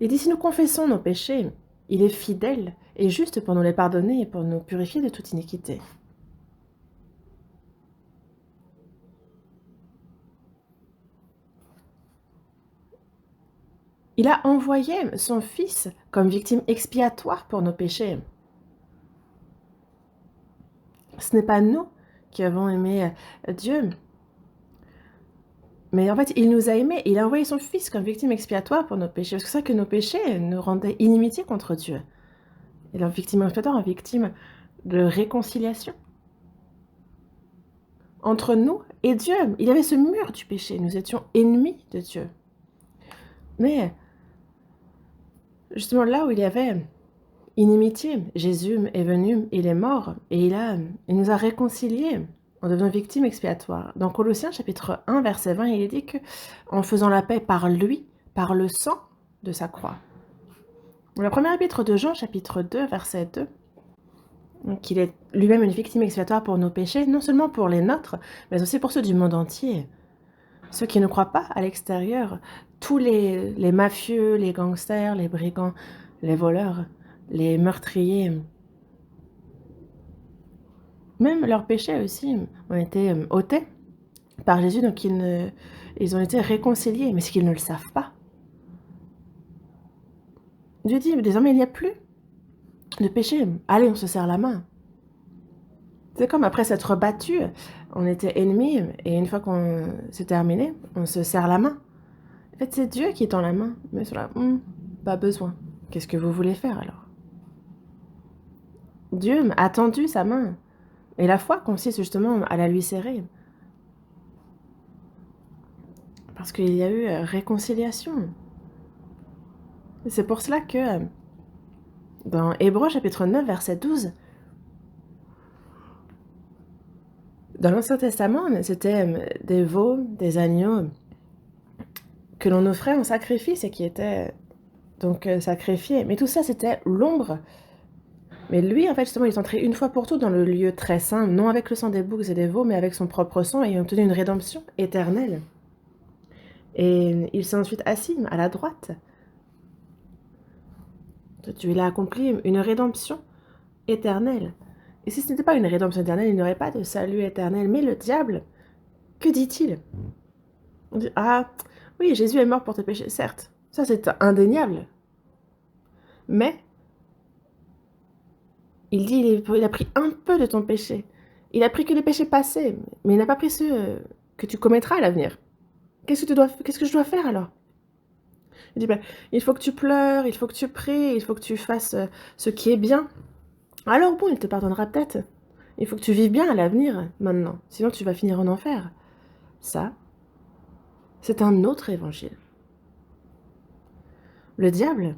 il dit « Si nous confessons nos péchés, il est fidèle et juste pour nous les pardonner et pour nous purifier de toute iniquité. » Il a envoyé son Fils comme victime expiatoire pour nos péchés. Ce n'est pas nous qui avons aimé Dieu, mais en fait, il nous a aimés, il a envoyé son Fils comme victime expiatoire pour nos péchés, parce que c'est ça que nos péchés nous rendaient inimitié contre Dieu. Et la victime expiatoire, une victime de réconciliation entre nous et Dieu. Il y avait ce mur du péché, nous étions ennemis de Dieu. Mais justement là où il y avait inimitié, Jésus est venu, il est mort, et il nous a réconciliés en devenant victime expiatoire. Dans Colossiens chapitre 1, verset 20, il est dit que en faisant la paix par lui, par le sang de sa croix. La première épître de Jean, chapitre 2, verset 2, qu'il est lui-même une victime expiatoire pour nos péchés, non seulement pour les nôtres, mais aussi pour ceux du monde entier. Ceux qui ne croient pas à l'extérieur, tous les mafieux, les gangsters, les brigands, les voleurs, les meurtriers, même leurs péchés aussi ont été ôtés par Jésus, donc ils ont été réconciliés, mais ce qu'ils ne le savent pas. Dieu dit, désormais il n'y a plus de péché, allez, on se serre la main. C'est comme après s'être battu, on était ennemis, et une fois qu'on s'est terminé, on se serre la main. En fait, c'est Dieu qui tend la main, mais sur là, pas besoin. Qu'est-ce que vous voulez faire alors? Dieu a tendu sa main, et la foi consiste justement à la lui serrer. Parce qu'il y a eu réconciliation. C'est pour cela que dans Hébreux chapitre 9, verset 12, dans l'Ancien Testament, c'était des veaux, des agneaux que l'on offrait en sacrifice et qui étaient donc sacrifiés. Mais tout ça, c'était l'ombre. Mais lui, en fait, justement, il est entré une fois pour toutes dans le lieu très saint, non avec le sang des boucs et des veaux, mais avec son propre sang, et il a obtenu une rédemption éternelle. Et il s'est ensuite assis à la droite. Dieu, il a accompli une rédemption éternelle. Et si ce n'était pas une rédemption éternelle, il n'y aurait pas de salut éternel. Mais le diable, que dit-il? On dit, ah, oui, Jésus est mort pour tes péchés, certes. Ça, c'est indéniable. Mais, il dit, il a pris un peu de ton péché. Il a pris que les péchés passés, mais il n'a pas pris ceux que tu commettras à l'avenir. Qu'est-ce que je dois faire alors? Il dit, ben, il faut que tu pleures, il faut que tu pries, il faut que tu fasses ce qui est bien. Alors bon, il te pardonnera peut-être. Il faut que tu vives bien à l'avenir, maintenant. Sinon, tu vas finir en enfer. Ça, c'est un autre évangile. Le diable,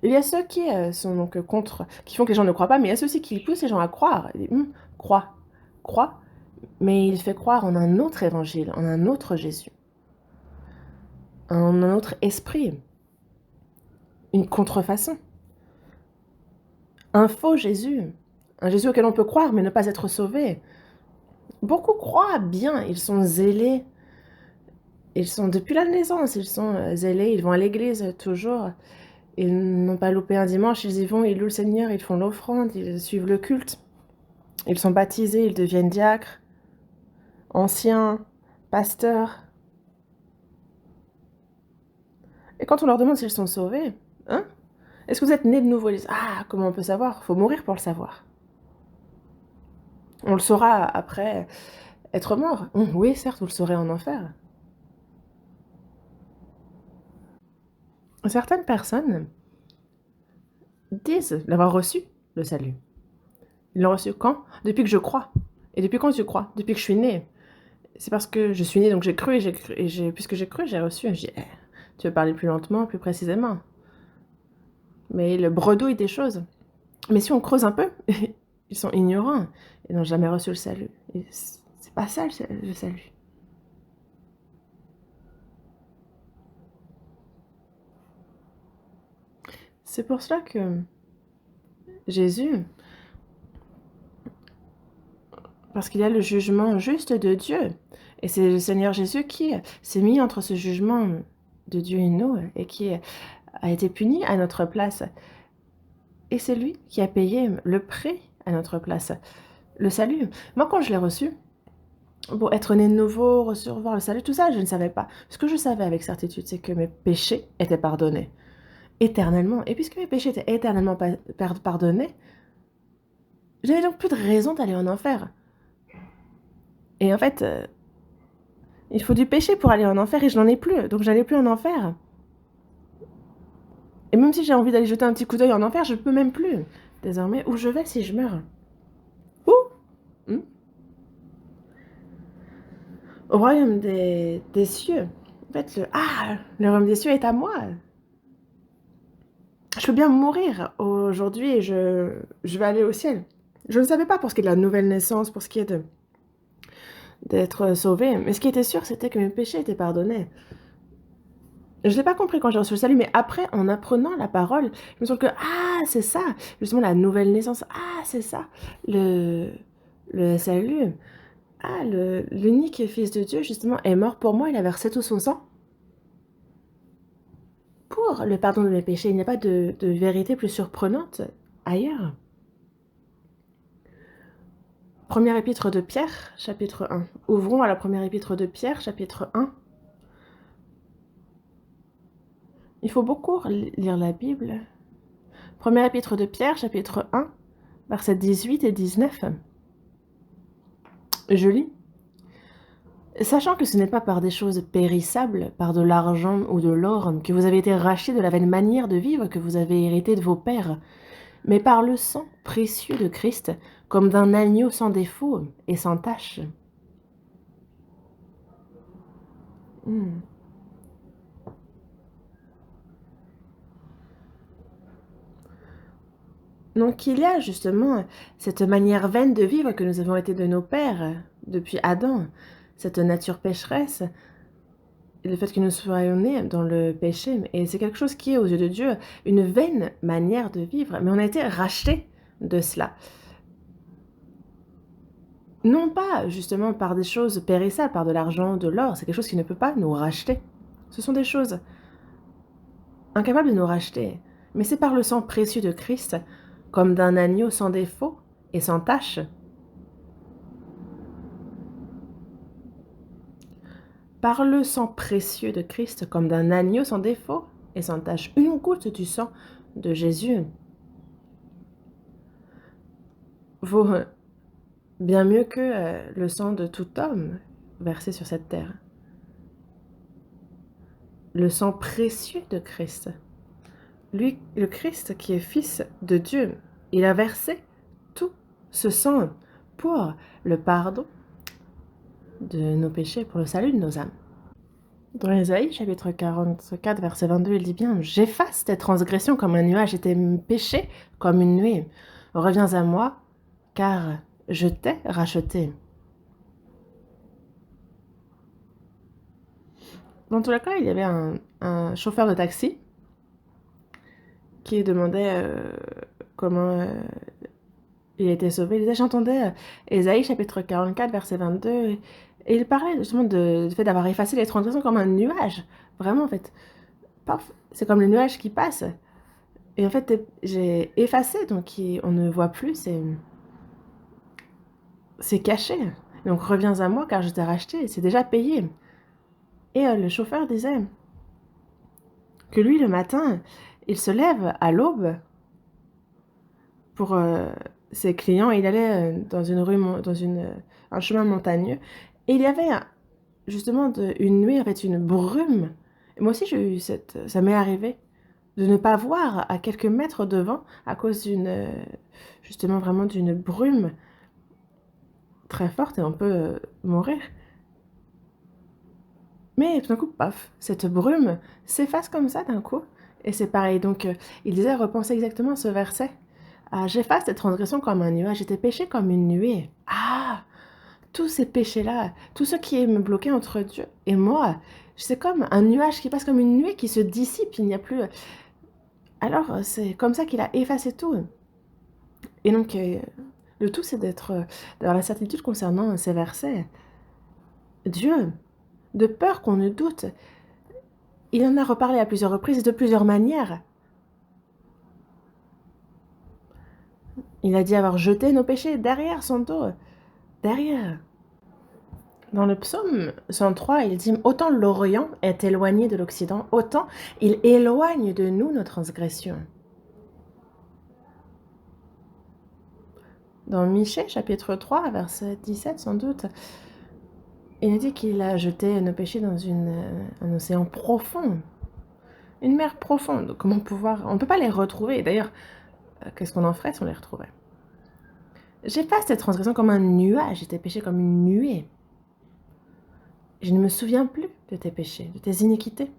il y a ceux qui sont donc contre, qui font que les gens ne croient pas, mais il y a ceux aussi qui poussent les gens à croire. Il dit, crois, mais il fait croire en un autre évangile, en un autre Jésus, en un autre esprit, une contrefaçon, un faux Jésus, un Jésus auquel on peut croire mais ne pas être sauvé. Beaucoup croient bien, ils sont zélés, Ils sont depuis la naissance, ils sont zélés, ils vont à l'église toujours. Ils n'ont pas loupé un dimanche, ils y vont, ils louent le Seigneur, ils font l'offrande, ils suivent le culte. Ils sont baptisés, ils deviennent diacres, anciens, pasteurs. Et quand on leur demande s'ils sont sauvés, hein? Est-ce que vous êtes nés de nouveau? Ils disent, ah, comment on peut savoir? Faut mourir pour le savoir. On le saura après être mort. Oui, certes, vous le saurez en enfer. Certaines personnes disent l'avoir reçu, le salut. Ils l'ont reçu quand? Depuis que je crois. Et depuis quand tu crois? Depuis que je suis née. C'est parce que je suis née, donc j'ai cru, puisque j'ai cru, j'ai reçu. Je dis, tu veux parler plus lentement, plus précisément. Mais le bredouille des choses. Mais si on creuse un peu, ils sont ignorants et n'ont jamais reçu le salut. Et c'est pas ça le salut. C'est pour cela que Jésus, parce qu'il y a le jugement juste de Dieu, et c'est le Seigneur Jésus qui s'est mis entre ce jugement de Dieu et nous, et qui a été puni à notre place. Et c'est lui qui a payé le prix à notre place, le salut. Moi, quand je l'ai reçu, pour être né de nouveau, recevoir le salut, tout ça, je ne savais pas. Ce que je savais avec certitude, c'est que mes péchés étaient pardonnés éternellement. Et puisque mes péchés étaient éternellement pardonnés, j'avais donc plus de raison d'aller en enfer. Et en fait, il faut du péché pour aller en enfer et je n'en ai plus. Donc j'allais plus en enfer. Et même si j'ai envie d'aller jeter un petit coup d'œil en enfer, je ne peux même plus. Désormais, où je vais si je meurs? Où? Au royaume des cieux. En fait, le royaume des cieux est à moi. Je peux bien mourir aujourd'hui et je vais aller au ciel. Je ne savais pas pour ce qui est de la nouvelle naissance, pour ce qui est d'être sauvé. Mais ce qui était sûr, c'était que mes péchés étaient pardonnés. Je ne l'ai pas compris quand j'ai reçu le salut, mais après, en apprenant la parole, je me suis dit que, c'est ça, justement, la nouvelle naissance, c'est ça, le salut. L'unique fils de Dieu, justement, est mort pour moi, il a versé tout son sang pour le pardon de mes péchés. Il n'y a pas de vérité plus surprenante ailleurs. Première épître de Pierre, chapitre 1. Ouvrons à la première épître de Pierre, chapitre 1. Il faut beaucoup lire la Bible. Première épître de Pierre, chapitre 1, versets 18 et 19. Je lis. Sachant que ce n'est pas par des choses périssables, par de l'argent ou de l'or, que vous avez été rachetés de la vaine manière de vivre que vous avez hérité de vos pères, mais par le sang précieux de Christ, comme d'un agneau sans défaut et sans tache. Donc il y a justement cette manière vaine de vivre que nous avons été de nos pères depuis Adam, cette nature pécheresse, le fait que nous soyons nés dans le péché, et c'est quelque chose qui est aux yeux de Dieu une vaine manière de vivre, mais on a été rachetés de cela. Non pas justement par des choses périssables, par de l'argent, de l'or, c'est quelque chose qui ne peut pas nous racheter. Ce sont des choses incapables de nous racheter, mais c'est par le sang précieux de Christ, comme d'un agneau sans défaut et sans tache. Par le sang précieux de Christ, comme d'un agneau sans défaut et sans tache, une goutte du sang de Jésus vaut bien mieux que le sang de tout homme versé sur cette terre. Le sang précieux de Christ. Lui, le Christ qui est fils de Dieu, il a versé tout ce sang pour le pardon de nos péchés, pour le salut de nos âmes. Dans Ésaïe, chapitre 44, verset 22, il dit bien « J'efface tes transgressions comme un nuage et tes péchés comme une nuée. Reviens à moi, car je t'ai racheté. » Dans tous les cas, il y avait un chauffeur de taxi qui demandait comment il était sauvé. Il disait, j'entendais Ésaïe chapitre 44, verset 22, Et il parlait justement du fait d'avoir effacé les transgressions comme un nuage. Vraiment, en fait. Paf, c'est comme le nuage qui passe. Et en fait, j'ai effacé, donc on ne voit plus, c'est caché. Donc reviens à moi car je t'ai racheté, c'est déjà payé. Et le chauffeur disait que lui, le matin, il se lève à l'aube pour ses clients. Il allait dans une rue, un chemin montagneux. Et il y avait justement une nuée, en fait, une brume. Et moi aussi, j'ai eu ça m'est arrivé de ne pas voir à quelques mètres devant à cause justement vraiment d'une brume très forte et on peut mourir. Mais tout d'un coup, paf, cette brume s'efface comme ça d'un coup. Et c'est pareil. Donc, il disait, repensez exactement à ce verset. Ah, j'efface cette transgression comme un nuage, j'étais péché comme une nuée. Ah, tous ces péchés-là, tout ce qui me bloquait entre Dieu et moi, c'est comme un nuage qui passe comme une nuée qui se dissipe, il n'y a plus. Alors, c'est comme ça qu'il a effacé tout. Et donc, le tout, c'est d'avoir la certitude concernant ces versets. Dieu, de peur qu'on ne doute, il en a reparlé à plusieurs reprises et de plusieurs manières. Il a dit avoir jeté nos péchés derrière son dos, derrière. Dans le psaume 103, il dit « Autant l'Orient est éloigné de l'Occident, autant il éloigne de nous nos transgressions. » Dans Michée, chapitre 3, verset 17, sans doute, il dit qu'il a jeté nos péchés dans un océan profond, une mer profonde. Comment pouvoir... On ne peut pas les retrouver. D'ailleurs, qu'est-ce qu'on en ferait si on les retrouvait? J'efface cette transgression comme un nuage et tes péchés comme une nuée. Je ne me souviens plus de tes péchés, de tes iniquités.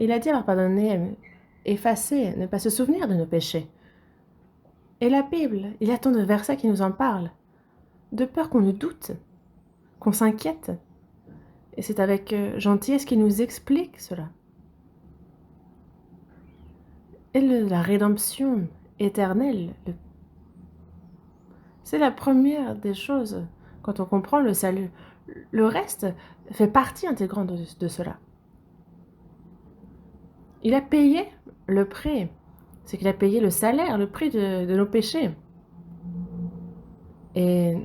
Il a dit avoir pardonné, effacer, ne pas se souvenir de nos péchés. Et la Bible, il y a tant de versets qui nous en parlent, de peur qu'on ne doute, qu'on s'inquiète. Et c'est avec gentillesse qu'il nous explique cela. Et la rédemption éternelle, c'est la première des choses quand on comprend le salut. Le reste fait partie intégrante de cela. Il a payé le prix, c'est qu'il a payé le salaire, le prix de nos péchés. Et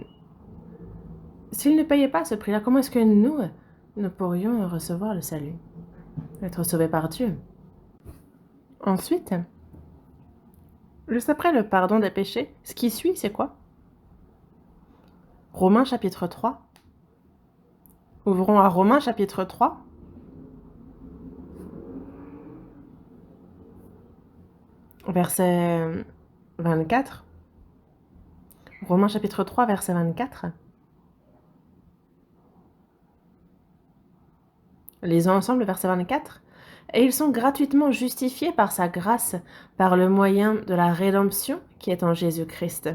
s'il ne payait pas ce prix-là, comment est-ce que nous pourrions recevoir le salut, être sauvés par Dieu? Ensuite, juste après le pardon des péchés, ce qui suit, c'est quoi? Romains chapitre 3. Ouvrons à Romains chapitre 3. Verset 24. Romains chapitre 3, verset 24. Lisons ensemble le verset 24. Et ils sont gratuitement justifiés par sa grâce, par le moyen de la rédemption qui est en Jésus-Christ.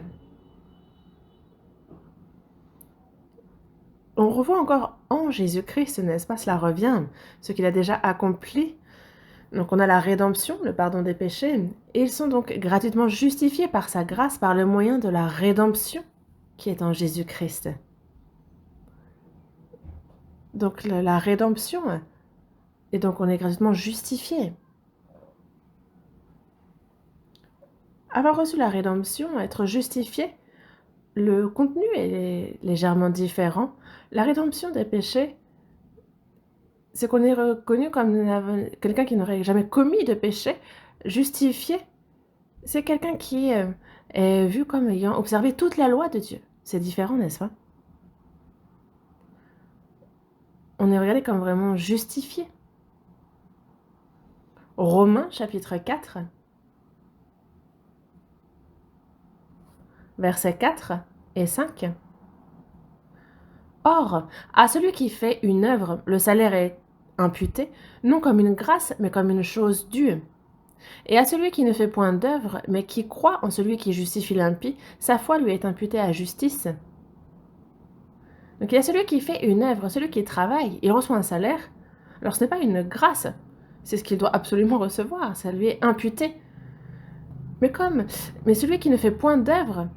On revoit encore en Jésus-Christ, n'est-ce pas? Cela revient, ce qu'il a déjà accompli. Donc on a la rédemption, le pardon des péchés, et ils sont donc gratuitement justifiés par sa grâce, par le moyen de la rédemption qui est en Jésus-Christ. Donc la rédemption, et donc on est gratuitement justifié. Avoir reçu la rédemption, être justifié, le contenu est légèrement différent. La rédemption des péchés, c'est qu'on est reconnu comme quelqu'un qui n'aurait jamais commis de péché. Justifié, c'est quelqu'un qui est vu comme ayant observé toute la loi de Dieu. C'est différent, n'est-ce pas? On est regardé comme vraiment justifié. Romains chapitre 4, versets 4 et 5. Or, à celui qui fait une œuvre, le salaire est imputé, non comme une grâce, mais comme une chose due. Et à celui qui ne fait point d'œuvre, mais qui croit en celui qui justifie l'impie, sa foi lui est imputée à justice. Donc il y a celui qui fait une œuvre, celui qui travaille, il reçoit un salaire. Alors ce n'est pas une grâce, C'est ce qu'il doit absolument recevoir, ça lui est imputé. Mais celui qui ne fait point d'œuvre,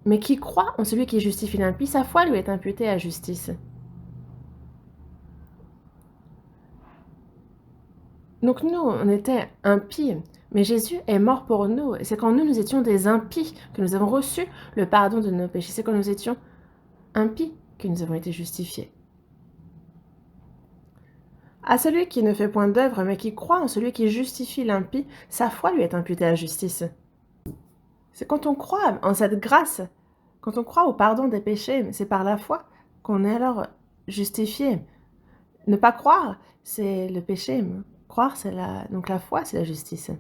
mais qui croit en celui qui justifie l'impie, sa foi lui est imputée à justice. Donc nous, on était impies, mais Jésus est mort pour nous. Et c'est quand nous étions des impies que nous avons reçu le pardon de nos péchés. C'est quand nous étions impies que nous avons été justifiés. À celui qui ne fait point d'œuvre, mais qui croit en celui qui justifie l'impie, sa foi lui est imputée à justice. C'est quand on croit en cette grâce, quand on croit au pardon des péchés, c'est par la foi qu'on est alors justifié. Ne pas croire, c'est le péché. Croire, c'est donc la foi, c'est la justice.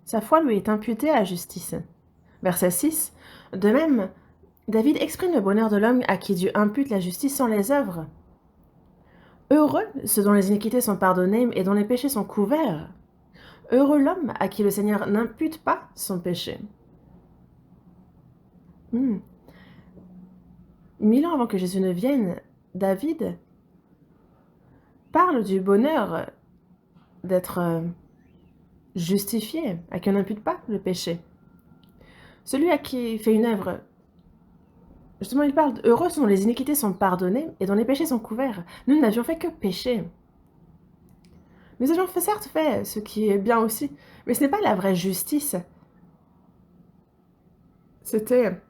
Sa foi lui est imputée à justice. Verset 6. De même, David exprime le bonheur de l'homme à qui Dieu impute la justice sans les œuvres. Heureux ceux dont les iniquités sont pardonnées et dont les péchés sont couverts. Heureux l'homme à qui le Seigneur n'impute pas son péché. 1000 ans avant que Jésus ne vienne, David parle du bonheur d'être justifié, à qui on n'impute pas le péché. Celui à qui fait une œuvre, justement, il parle heureux dont les iniquités sont pardonnées et dont les péchés sont couverts. Nous n'avions fait que pécher. Nous avions certes fait ce qui est bien aussi, mais ce n'est pas la vraie justice. C'était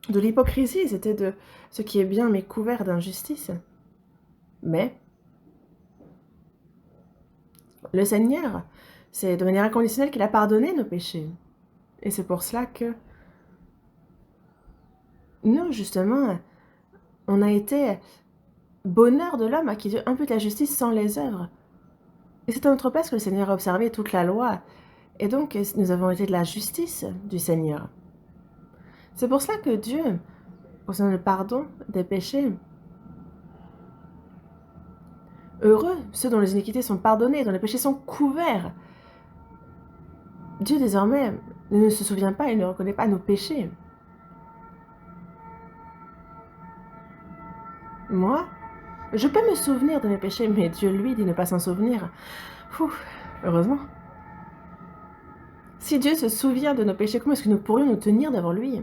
de l'hypocrisie, c'était de ce qui est bien mais couvert d'injustice. Mais le Seigneur, c'est de manière inconditionnelle qu'il a pardonné nos péchés. Et c'est pour cela que nous, justement, on a été bonheur de l'homme à qui Dieu impute la justice sans les œuvres. Et c'est à notre place que le Seigneur a observé toute la loi. Et donc, nous avons été de la justice du Seigneur. C'est pour cela que Dieu, concernant le pardon des péchés, heureux ceux dont les iniquités sont pardonnées, dont les péchés sont couverts. Dieu, désormais, ne se souvient pas, il ne reconnaît pas nos péchés. Moi, je peux me souvenir de mes péchés, mais Dieu, lui, dit ne pas s'en souvenir. Heureusement. Si Dieu se souvient de nos péchés, comment est-ce que nous pourrions nous tenir devant lui?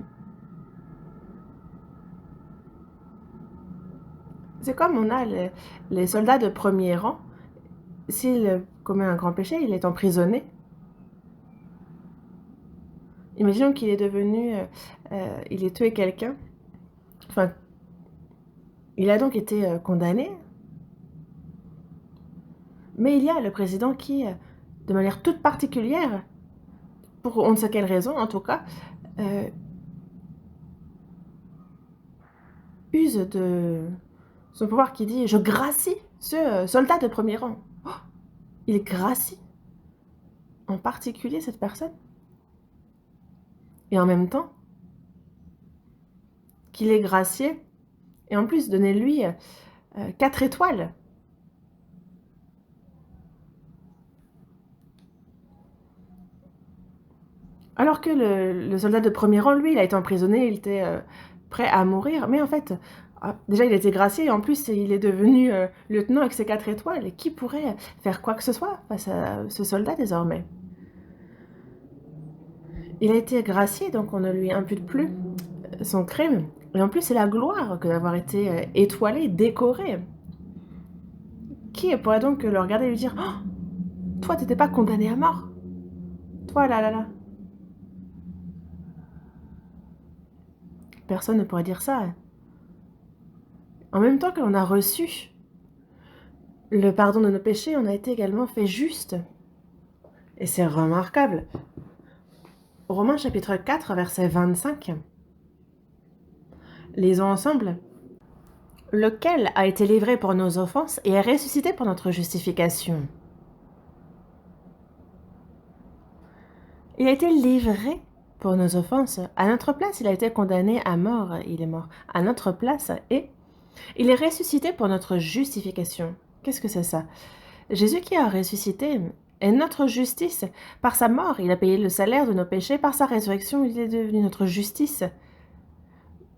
C'est comme on a les soldats de premier rang. S'il commet un grand péché, il est emprisonné. Imaginons qu'il est devenu... il ait tué quelqu'un. Enfin, il a donc été condamné. Mais il y a le président qui, de manière toute particulière, pour on ne sait quelle raison en tout cas, use de son pouvoir qui dit « Je gracie ce soldat de premier rang. » Il gracie en particulier cette personne. Et en même temps, qu'il est gracié, et en plus donnez-lui 4 étoiles. Alors que le soldat de premier rang, lui, il a été emprisonné, il était prêt à mourir. Mais en fait, déjà, il a été gracié, et en plus, il est devenu lieutenant avec ses 4 étoiles. Et qui pourrait faire quoi que ce soit face à ce soldat désormais? Il a été gracié, donc on ne lui impute plus son crime. Et en plus, c'est la gloire que d'avoir été étoilé, décoré. Qui pourrait donc le regarder et lui dire « Oh, toi, t'étais pas condamné à mort. Toi, là. » Personne ne pourrait dire ça. En même temps que l'on a reçu le pardon de nos péchés, on a été également fait juste. Et c'est remarquable. Romains chapitre 4, verset 25. Lisons ensemble. Lequel a été livré pour nos offenses et est ressuscité pour notre justification. Il a été livré pour nos offenses. À notre place, il a été condamné à mort. Il est mort à notre place et il est ressuscité pour notre justification. Qu'est-ce que c'est ça? Jésus qui a ressuscité est notre justice. Par sa mort, il a payé le salaire de nos péchés. Par sa résurrection, il est devenu notre justice.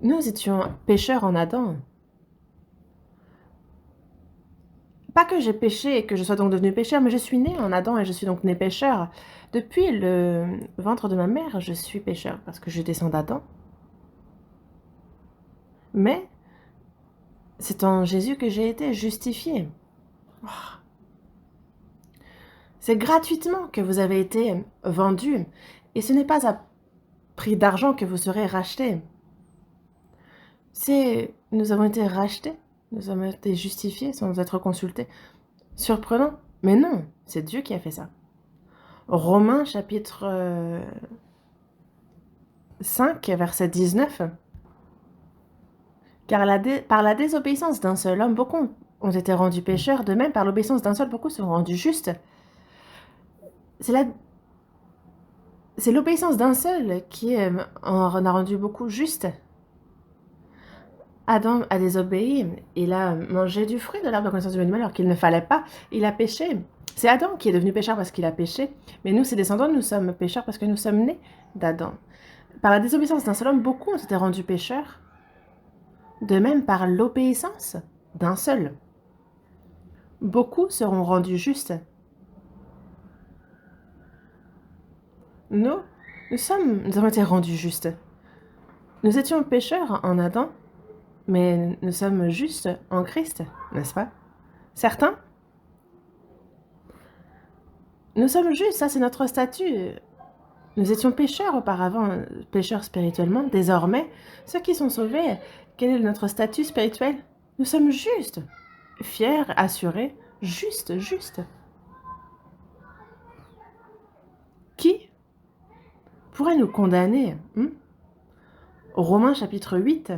Nous étions pécheurs en Adam. Pas que j'ai péché et que je sois donc devenue pécheur, mais je suis née en Adam et je suis donc née pécheur. Depuis le ventre de ma mère, je suis pécheur parce que je descends d'Adam. Mais c'est en Jésus que j'ai été justifiée. C'est gratuitement que vous avez été vendus, et ce n'est pas à prix d'argent que vous serez rachetés. Nous avons été rachetés, nous avons été justifiés sans être consultés. Surprenant, mais non, c'est Dieu qui a fait ça. Romains chapitre 5, verset 19. Car par la désobéissance d'un seul homme, beaucoup ont été rendus pécheurs, de même par l'obéissance d'un seul, beaucoup sont rendus justes. C'est l'obéissance d'un seul qui en a rendu beaucoup justes. Adam a désobéi, il a mangé du fruit de l'arbre de la connaissance du bien et du mal alors qu'il ne fallait pas, il a péché. C'est Adam qui est devenu pécheur parce qu'il a péché, mais nous, ses descendants, nous sommes pécheurs parce que nous sommes nés d'Adam. Par la désobéissance d'un seul homme, beaucoup ont été rendus pécheurs, de même par l'obéissance d'un seul. Beaucoup seront rendus justes. Nous avons été rendus justes. Nous étions pécheurs en Adam, mais nous sommes justes en Christ, n'est-ce pas? Certains? Nous sommes justes, ça c'est notre statut. Nous étions pécheurs auparavant, pécheurs spirituellement. Désormais, ceux qui sont sauvés, quel est notre statut spirituel? Nous sommes justes, fiers, assurés, justes. Qui pourrait nous condamner? Romains chapitre 8.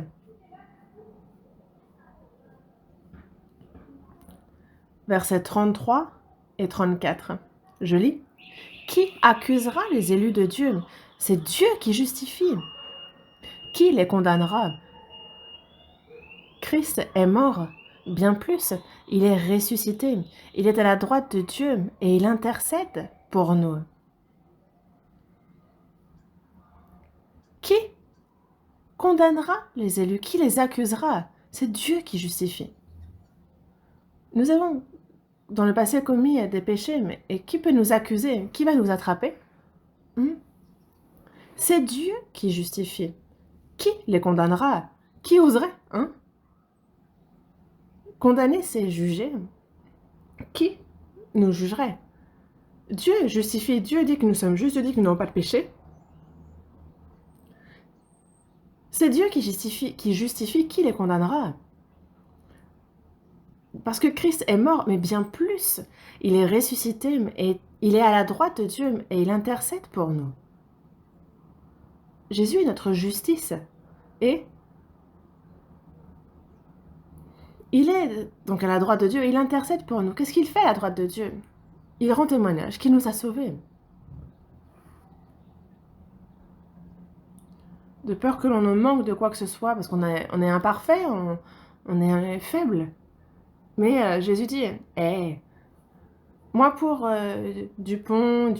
Versets 33 et 34. Je lis. Qui accusera les élus de Dieu? C'est Dieu qui justifie. Qui les condamnera? Christ est mort, bien plus, il est ressuscité. Il est à la droite de Dieu et il intercède pour nous. Qui condamnera les élus? Qui les accusera? C'est Dieu qui justifie. Nous avons dans le passé commis des péchés, et qui peut nous accuser? Qui va nous attraper? C'est Dieu qui justifie. Qui les condamnera? Qui oserait, Condamner, c'est juger. Qui nous jugerait? Dieu justifie. Dieu dit que nous sommes justes, Dieu dit que nous n'avons pas de péché. C'est Dieu qui justifie, qui les condamnera? Parce que Christ est mort, mais bien plus. Il est ressuscité et il est à la droite de Dieu et il intercède pour nous. Jésus est notre justice. Et il est donc à la droite de Dieu et il intercède pour nous. Qu'est-ce qu'il fait à la droite de Dieu? Il rend témoignage qu'il nous a sauvés. De peur que l'on ne manque de quoi que ce soit, parce qu'on est imparfait, on est faible. Mais Jésus dit, moi pour Dupont,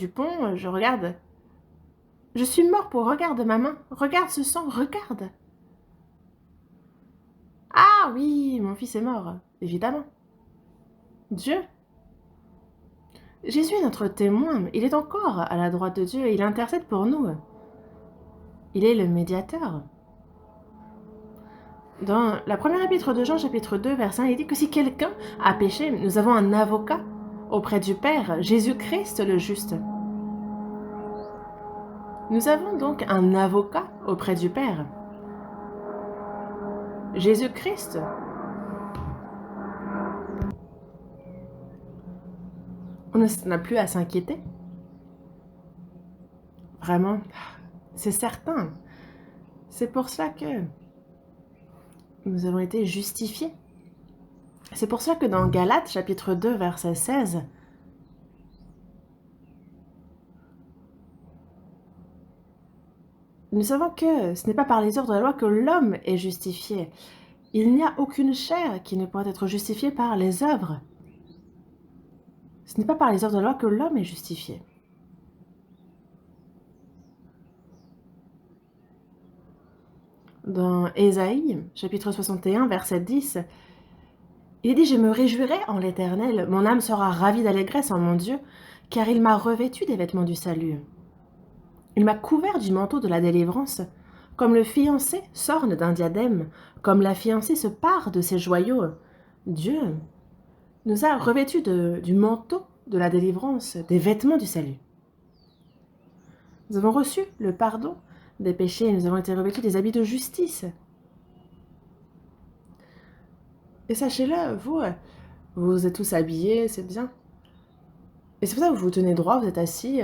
je regarde. Je suis mort pour, regarde ma main, regarde ce sang, regarde. Ah oui, mon fils est mort, évidemment. Dieu. Jésus est notre témoin, il est encore à la droite de Dieu et il intercède pour nous. Il est le médiateur. Dans la première épître de Jean, chapitre 2, verset 1, il dit que si quelqu'un a péché, nous avons un avocat auprès du Père, Jésus-Christ le juste. Nous avons donc un avocat auprès du Père. Jésus-Christ. On n'a plus à s'inquiéter. Vraiment, c'est certain. C'est pour cela que nous avons été justifiés. C'est pour cela que dans Galates, chapitre 2, verset 16, nous savons que ce n'est pas par les œuvres de la loi que l'homme est justifié. Il n'y a aucune chair qui ne pourrait être justifiée par les œuvres. Ce n'est pas par les œuvres de la loi que l'homme est justifié. Dans Ésaïe, chapitre 61, verset 10, Il dit, je me réjouirai en l'Éternel, mon âme sera ravie d'allégresse en mon Dieu, car il m'a revêtu des vêtements du salut. Il m'a couvert du manteau de la délivrance, comme le fiancé s'orne d'un diadème, comme la fiancée se pare de ses joyaux. Dieu nous a revêtus du manteau de la délivrance, des vêtements du salut. Nous avons reçu le pardon des péchés, nous avons été revêtus des habits de justice. Et sachez-le, vous vous êtes tous habillés, c'est bien. Et c'est pour ça que vous vous tenez droit, vous êtes assis.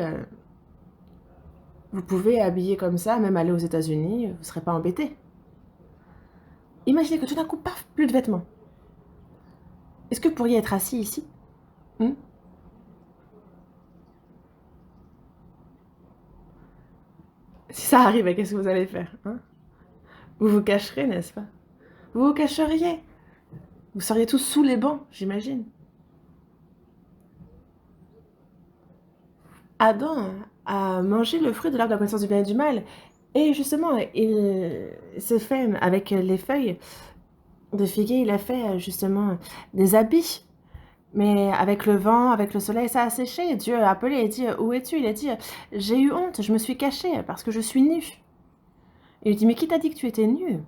Vous pouvez habiller comme ça, même aller aux États-Unis, vous ne serez pas embêtés. Imaginez que tout d'un coup, paf, plus de vêtements. Est-ce que vous pourriez être assis ici? Si ça arrive, qu'est-ce que vous allez faire, hein? Vous vous cacherez, n'est-ce pas? Vous vous cacheriez. Vous seriez tous sous les bancs, j'imagine. Adam a mangé le fruit de l'arbre de la connaissance du bien et du mal. Et justement, il s'est fait, avec les feuilles de figuier, il a fait justement des habits. Mais avec le vent, avec le soleil, ça a séché. Dieu a appelé et dit, où es-tu? Il a dit, j'ai eu honte, je me suis caché parce que je suis nu. Et il dit, mais qui t'a dit que tu étais nu?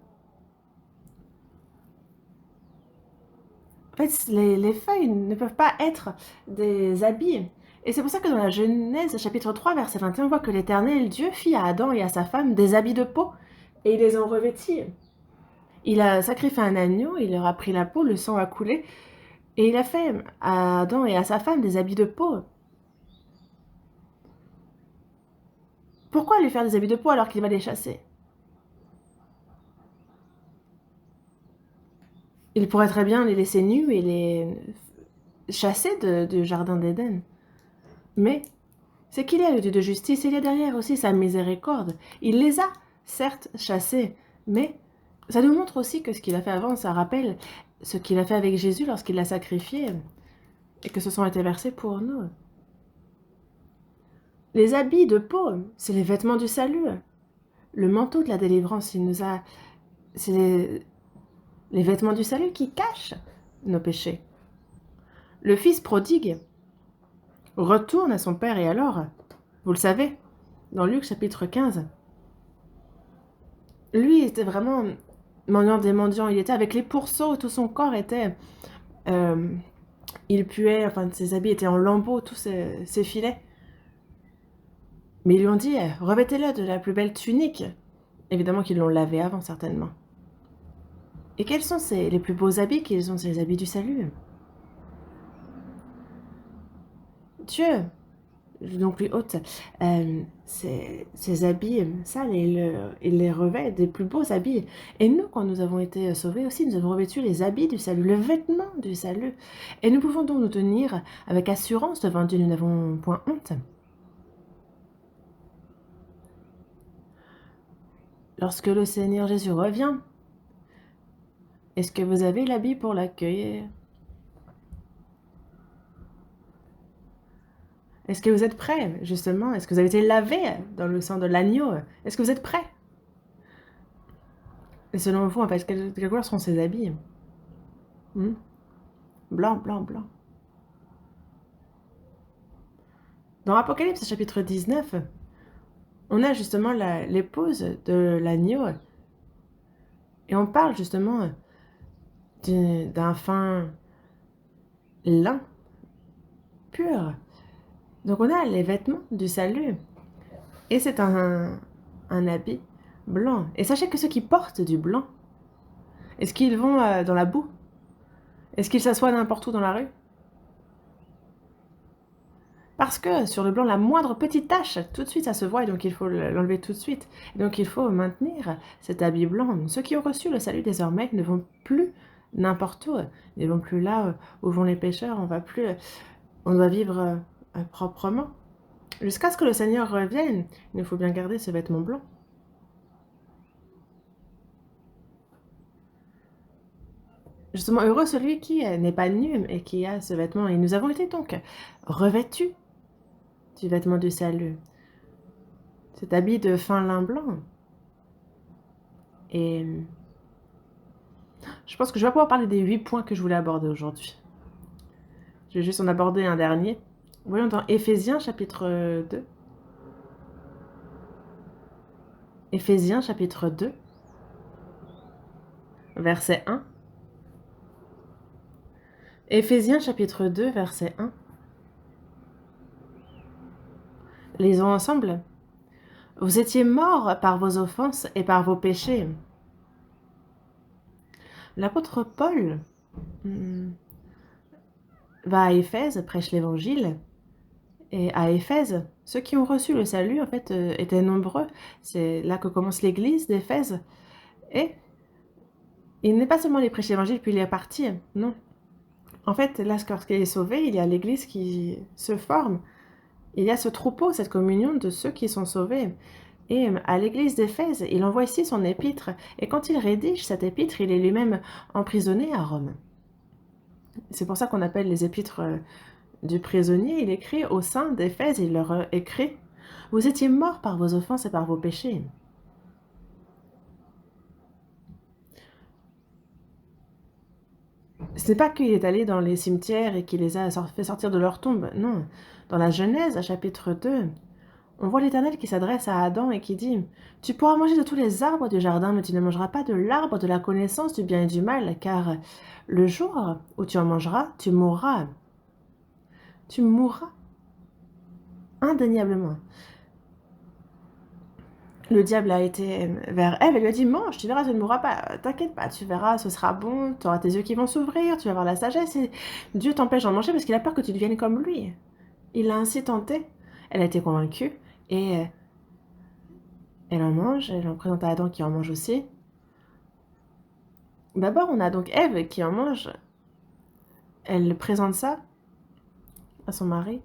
En fait, les feuilles ne peuvent pas être des habits. Et c'est pour ça que dans la Genèse, chapitre 3, verset 21, on voit que l'Éternel Dieu fit à Adam et à sa femme des habits de peau, et il les en revêtit. Il a sacrifié un agneau, il leur a pris la peau, le sang a coulé, et il a fait à Adam et à sa femme des habits de peau. Pourquoi lui faire des habits de peau alors qu'il va les chasser? Il pourrait très bien les laisser nus et les chasser du jardin d'Éden. Mais c'est qu'il y a le Dieu de justice, et il y a derrière aussi sa miséricorde. Il les a, certes, chassés, mais ça nous montre aussi que ce qu'il a fait avant, ça rappelle ce qu'il a fait avec Jésus lorsqu'il l'a sacrifié, et que ce sont été versés pour nous. Les habits de peau, c'est les vêtements du salut. Le manteau de la délivrance, il nous a... C'est les vêtements du salut qui cachent nos péchés. Le fils prodigue retourne à son père, et alors, vous le savez, dans Luc chapitre 15, lui était vraiment mendiant des mendiants, il était avec les pourceaux, tout son corps était... il puait, enfin ses habits étaient en lambeaux, tous ses filets. Mais ils lui ont dit, revêtez-le de la plus belle tunique. Évidemment qu'ils l'ont lavé avant, certainement. Et quels sont les plus beaux habits? Quels sont ces habits du salut? Dieu, donc plus haute, ces habits sales, il les revêt des plus beaux habits. Et nous, quand nous avons été sauvés aussi, nous avons revêtu les habits du salut, le vêtement du salut. Et nous pouvons donc nous tenir avec assurance devant Dieu, nous n'avons point honte. Lorsque le Seigneur Jésus revient, est-ce que vous avez l'habit pour l'accueillir? Est-ce que vous êtes prêts, justement? Est-ce que vous avez été lavé dans le sang de l'agneau? Est-ce que vous êtes prêts? Et selon vous, en fait, quelle couleur sont ces habits? Blanc, blanc, blanc. Dans Apocalypse chapitre 19, on a justement l'épouse de l'agneau. Et on parle justement d'un fin lin pur. Donc on a les vêtements du salut. Et c'est un habit blanc. Et sachez que ceux qui portent du blanc, est-ce qu'ils vont dans la boue? Est-ce qu'ils s'assoient n'importe où dans la rue? Parce que sur le blanc, la moindre petite tache, tout de suite, ça se voit, et donc il faut l'enlever tout de suite. Et donc il faut maintenir cet habit blanc. Ceux qui ont reçu le salut désormais ne vont plus n'importe où. Ils ne vont plus là où vont les pécheurs. On doit vivre proprement. Jusqu'à ce que le Seigneur revienne, il nous faut bien garder ce vêtement blanc. Justement, heureux celui qui n'est pas nu et qui a ce vêtement. Et nous avons été donc revêtus du vêtement du salut. Cet habit de fin lin blanc. Et Je pense que je vais pouvoir parler des 8 points que je voulais aborder aujourd'hui. Je vais juste en aborder un dernier. Voyons dans Éphésiens chapitre 2. Éphésiens chapitre 2, verset 1. Éphésiens chapitre 2, verset 1. Lisons ensemble. Vous étiez morts par vos offenses et par vos péchés. L'apôtre Paul va à Éphèse, prêche l'évangile. Et à Éphèse, ceux qui ont reçu le salut, en fait, étaient nombreux. C'est là que commence l'église d'Éphèse. Et il n'est pas seulement les prêcher l'évangile puis il est parti. Non. En fait, là, lorsqu'il est sauvé, il y a l'église qui se forme. Il y a ce troupeau, cette communion de ceux qui sont sauvés. Et à l'église d'Éphèse, il envoie ici son épître. Et quand il rédige cette épître, il est lui-même emprisonné à Rome. C'est pour ça qu'on appelle les épîtres du prisonnier. Il écrit au sein d'Éphèse, il leur écrit « Vous étiez morts par vos offenses et par vos péchés. » Ce n'est pas qu'il est allé dans les cimetières et qu'il les a fait sortir de leur tombe. Non. Dans la Genèse, chapitre 2, on voit l'Éternel qui s'adresse à Adam et qui dit « Tu pourras manger de tous les arbres du jardin, mais tu ne mangeras pas de l'arbre de la connaissance du bien et du mal, car le jour où tu en mangeras, tu mourras. » Tu mourras indéniablement. Le diable a été vers Ève et lui a dit « Mange, tu verras, tu ne mourras pas. T'inquiète pas, tu verras, ce sera bon, tu auras tes yeux qui vont s'ouvrir, tu vas avoir la sagesse. » Et Dieu t'empêche d'en manger parce qu'il a peur que tu deviennes comme lui. Il l'a ainsi tenté. Elle a été convaincue et elle en mange. Elle en présente à Adam qui en mange aussi. D'abord, on a donc Ève qui en mange. Elle présente ça à son mari.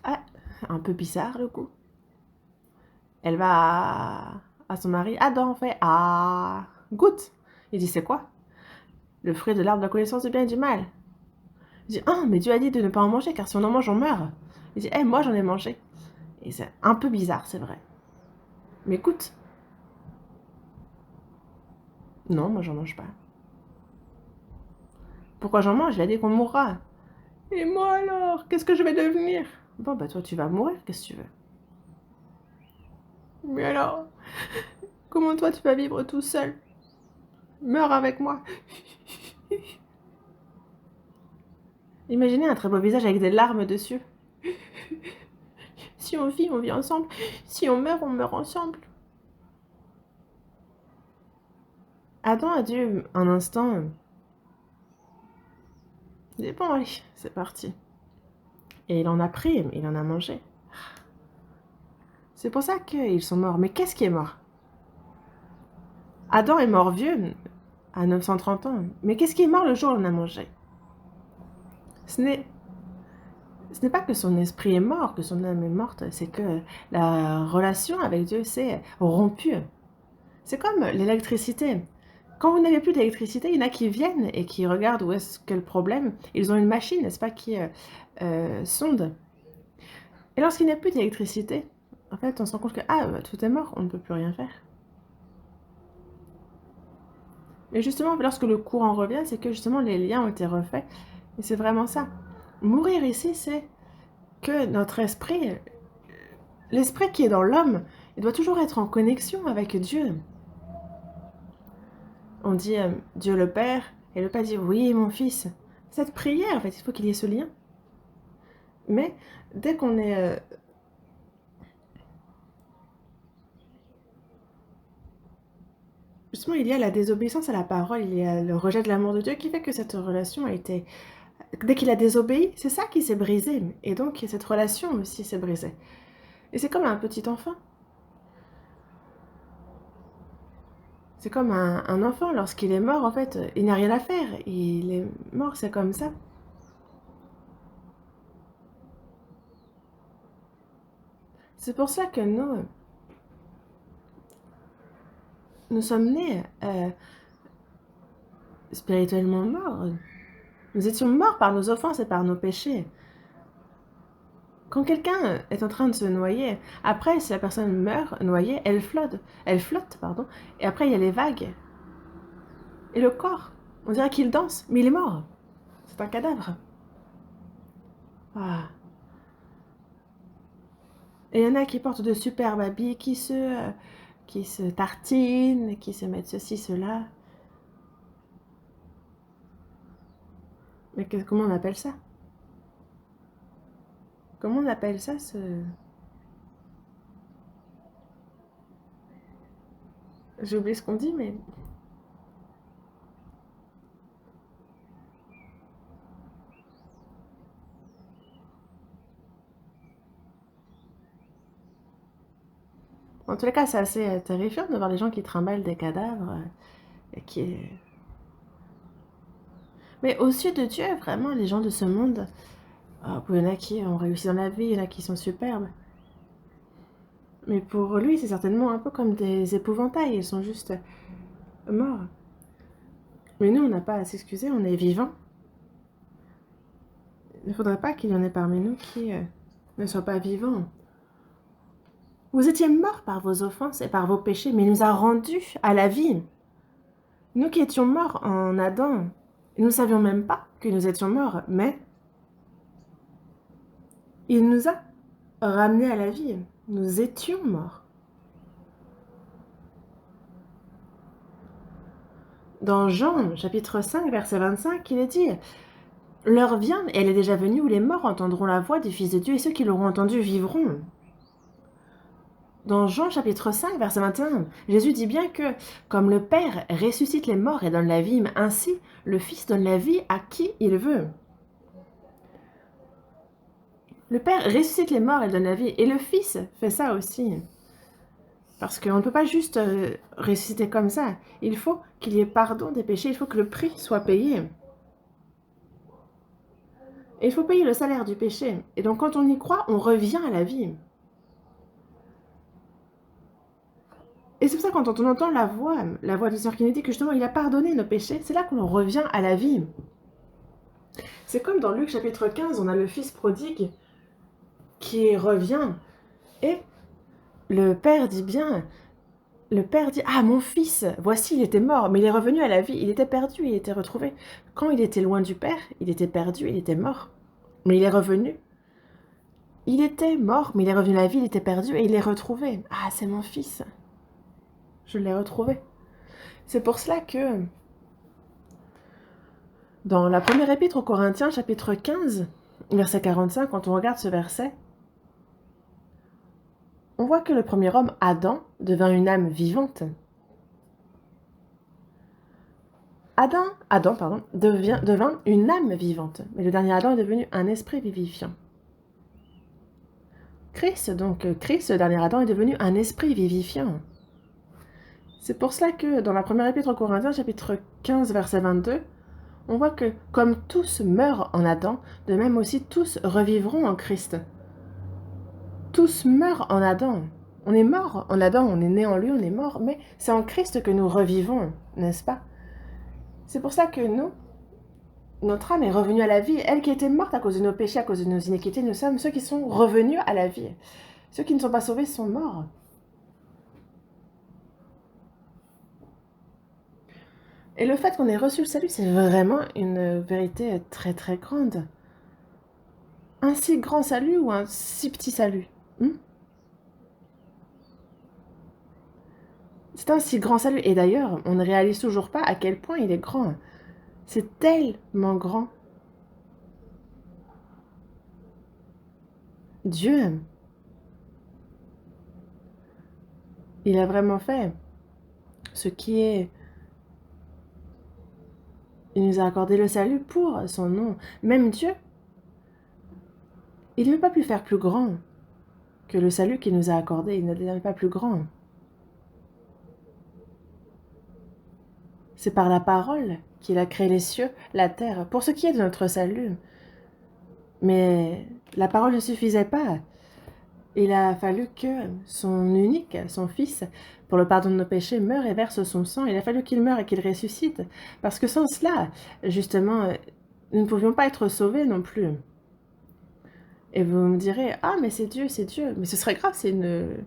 Ah, un peu bizarre le coup. Elle va à son mari. Adam fait « Ah, goûte !» Il dit « C'est quoi ?»« Le fruit de l'arbre de la connaissance du bien et du mal. » Il dit « Ah, mais Dieu a dit de ne pas en manger, car si on en mange, on meurt. » Il dit « Eh, moi j'en ai mangé. » Et c'est un peu bizarre, c'est vrai. Mais écoute. Non, moi j'en mange pas. Pourquoi j'en mange? Il a dit qu'on mourra. Et moi alors? Qu'est-ce que je vais devenir? Bon, bah toi tu vas mourir, qu'est-ce que tu veux? Mais alors? Comment toi tu vas vivre tout seul? Meurs avec moi. Imaginez un très beau visage avec des larmes dessus. Si on vit ensemble. Si on meurt ensemble. Adam a dû, un instant... Il dit, bon, allez, c'est parti. Et il en a pris, il en a mangé. C'est pour ça qu'ils sont morts. Mais qu'est-ce qui est mort? Adam est mort vieux, à 930 ans. Mais qu'est-ce qui est mort le jour où on a mangé? Ce n'est pas que son esprit est mort, que son âme est morte, c'est que la relation avec Dieu s'est rompue. C'est comme l'électricité. Quand vous n'avez plus d'électricité, il y en a qui viennent et qui regardent où est-ce que le problème. Ils ont une machine, n'est-ce pas, qui sonde. Et lorsqu'il n'y a plus d'électricité, en fait, on se rend compte que tout est mort, on ne peut plus rien faire. Et justement, lorsque le courant revient, c'est que justement les liens ont été refaits. Et c'est vraiment ça. Mourir ici, c'est que notre esprit, l'esprit qui est dans l'homme, il doit toujours être en connexion avec Dieu. On dit Dieu le Père, et le Père dit oui, mon fils. Cette prière, en fait, il faut qu'il y ait ce lien. Mais dès qu'on est... Justement, il y a la désobéissance à la parole, il y a le rejet de l'amour de Dieu qui fait que cette relation a été... Dès qu'il a désobéi, c'est ça qui s'est brisé. Et donc, cette relation aussi s'est brisée. Et c'est comme un petit enfant. C'est comme un enfant, lorsqu'il est mort, en fait, il n'a rien à faire. Il est mort, c'est comme ça. C'est pour ça que nous sommes nés spirituellement morts. Nous étions morts par nos offenses et par nos péchés. Quand quelqu'un est en train de se noyer, après, si la personne meurt noyée, elle flotte, pardon, et après il y a les vagues. Et le corps, on dirait qu'il danse, mais il est mort. C'est un cadavre. Ah. Et il y en a qui portent de superbes habits, qui se tartinent, qui se mettent ceci, cela. Mais comment on appelle ça? Comment on appelle ça, ce... J'ai oublié ce qu'on dit, mais... En tous les cas, c'est assez terrifiant de voir les gens qui trimballent des cadavres. Et qui... Mais aux yeux de Dieu, vraiment, les gens de ce monde, il y en a qui ont réussi dans la vie, il y en a qui sont superbes. Mais pour lui, c'est certainement un peu comme des épouvantails, ils sont juste morts. Mais nous, on n'a pas à s'excuser, on est vivants. Il ne faudrait pas qu'il y en ait parmi nous qui ne soient pas vivants. Vous étiez morts par vos offenses et par vos péchés, mais il nous a rendus à la vie. Nous qui étions morts en Adam, nous ne savions même pas que nous étions morts, mais il nous a ramenés à la vie. Nous étions morts. Dans Jean, chapitre 5, verset 25, il est dit « L'heure vient, et elle est déjà venue, où les morts entendront la voix du Fils de Dieu, et ceux qui l'auront entendu vivront. » Dans Jean, chapitre 5, verset 21, Jésus dit bien que « Comme le Père ressuscite les morts et donne la vie, ainsi le Fils donne la vie à qui il veut. » Le Père ressuscite les morts et donne la vie, et le Fils fait ça aussi. Parce qu'on ne peut pas juste ressusciter comme ça. Il faut qu'il y ait pardon des péchés, il faut que le prix soit payé. Et il faut payer le salaire du péché. Et donc quand on y croit, on revient à la vie. Et c'est pour ça quand on entend la voix du Seigneur qui nous dit que justement il a pardonné nos péchés, c'est là qu'on revient à la vie. C'est comme dans Luc chapitre 15, on a le fils prodigue qui revient. Et le père dit bien... Le père dit « Ah, mon fils, voici, il était mort, mais il est revenu à la vie. Il était perdu, il était retrouvé. Quand il était loin du père, il était perdu, il était mort. Mais il est revenu. Il était mort, mais il est revenu à la vie, il était perdu et il est retrouvé. Ah, c'est mon fils. Je l'ai retrouvé. » C'est pour cela que dans la première épître aux Corinthiens, chapitre 15, verset 45, quand on regarde ce verset, on voit que le premier homme, Adam, devint une âme vivante. Adam, devint une âme vivante, mais le dernier Adam est devenu un esprit vivifiant. Christ, le dernier Adam, est devenu un esprit vivifiant. C'est pour cela que dans la première épître aux Corinthiens, chapitre 15, verset 22, on voit que comme tous meurent en Adam, de même aussi tous revivront en Christ. Tous meurent en Adam. On est mort en Adam, on est né en lui, on est mort, mais c'est en Christ que nous revivons, n'est-ce pas? C'est pour ça que nous, notre âme est revenue à la vie. Elle qui était morte à cause de nos péchés, à cause de nos iniquités, nous sommes ceux qui sont revenus à la vie. Ceux qui ne sont pas sauvés sont morts. Et le fait qu'on ait reçu le salut, c'est vraiment une vérité très très grande. Un si grand salut ou un si petit salut? C'est un si grand salut. Et d'ailleurs, on ne réalise toujours pas à quel point il est grand. C'est tellement grand. Dieu, il a vraiment fait ce qui est... Il nous a accordé le salut pour son nom. Même Dieu, il n'avait pas pu faire plus grand que le salut qu'il nous a accordé. Il n'avait pas plus grand. C'est par la parole qu'il a créé les cieux, la terre, pour ce qui est de notre salut. Mais la parole ne suffisait pas. Il a fallu que son unique, son fils, pour le pardon de nos péchés, meure et verse son sang. Il a fallu qu'il meure et qu'il ressuscite. Parce que sans cela, justement, nous ne pouvions pas être sauvés non plus. Et vous me direz, ah, mais c'est Dieu, c'est Dieu. Mais ce serait grave, c'est une...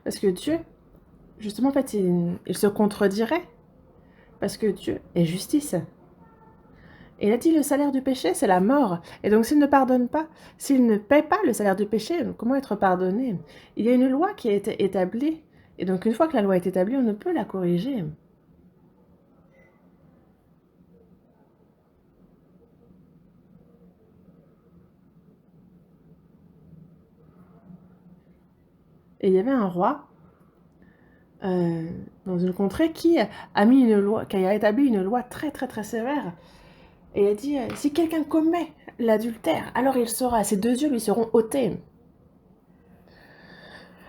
Parce que Dieu, justement, en fait, il se contredirait. Parce que Dieu est justice. Et il a dit, le salaire du péché, c'est la mort. Et donc, s'il ne pardonne pas, s'il ne paie pas le salaire du péché, comment être pardonné? Il y a une loi qui a été établie. Et donc, une fois que la loi est établie, on ne peut la corriger. Et il y avait un roi dans une contrée qui a mis une loi, qui a établi une loi très très très sévère. Et il a dit, si quelqu'un commet l'adultère, alors il sera, ses deux yeux lui seront ôtés.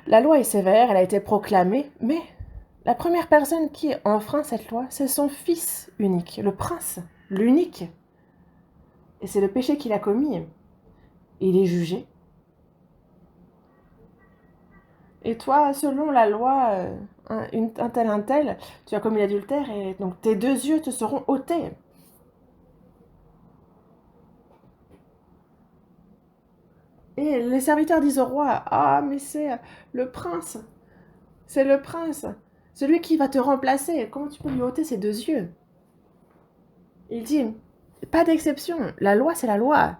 La loi est sévère, elle a été proclamée, mais la première personne qui enfreint cette loi, c'est son fils unique, le prince, l'unique. Et c'est le péché qu'il a commis. Il est jugé. Et toi, selon la loi, un tel, tu as commis l'adultère et donc tes deux yeux te seront ôtés. Et les serviteurs disent au roi, ah, mais c'est le prince, c'est le prince, celui qui va te remplacer. Comment tu peux lui ôter ses deux yeux? Il dit, pas d'exception, la loi c'est la loi.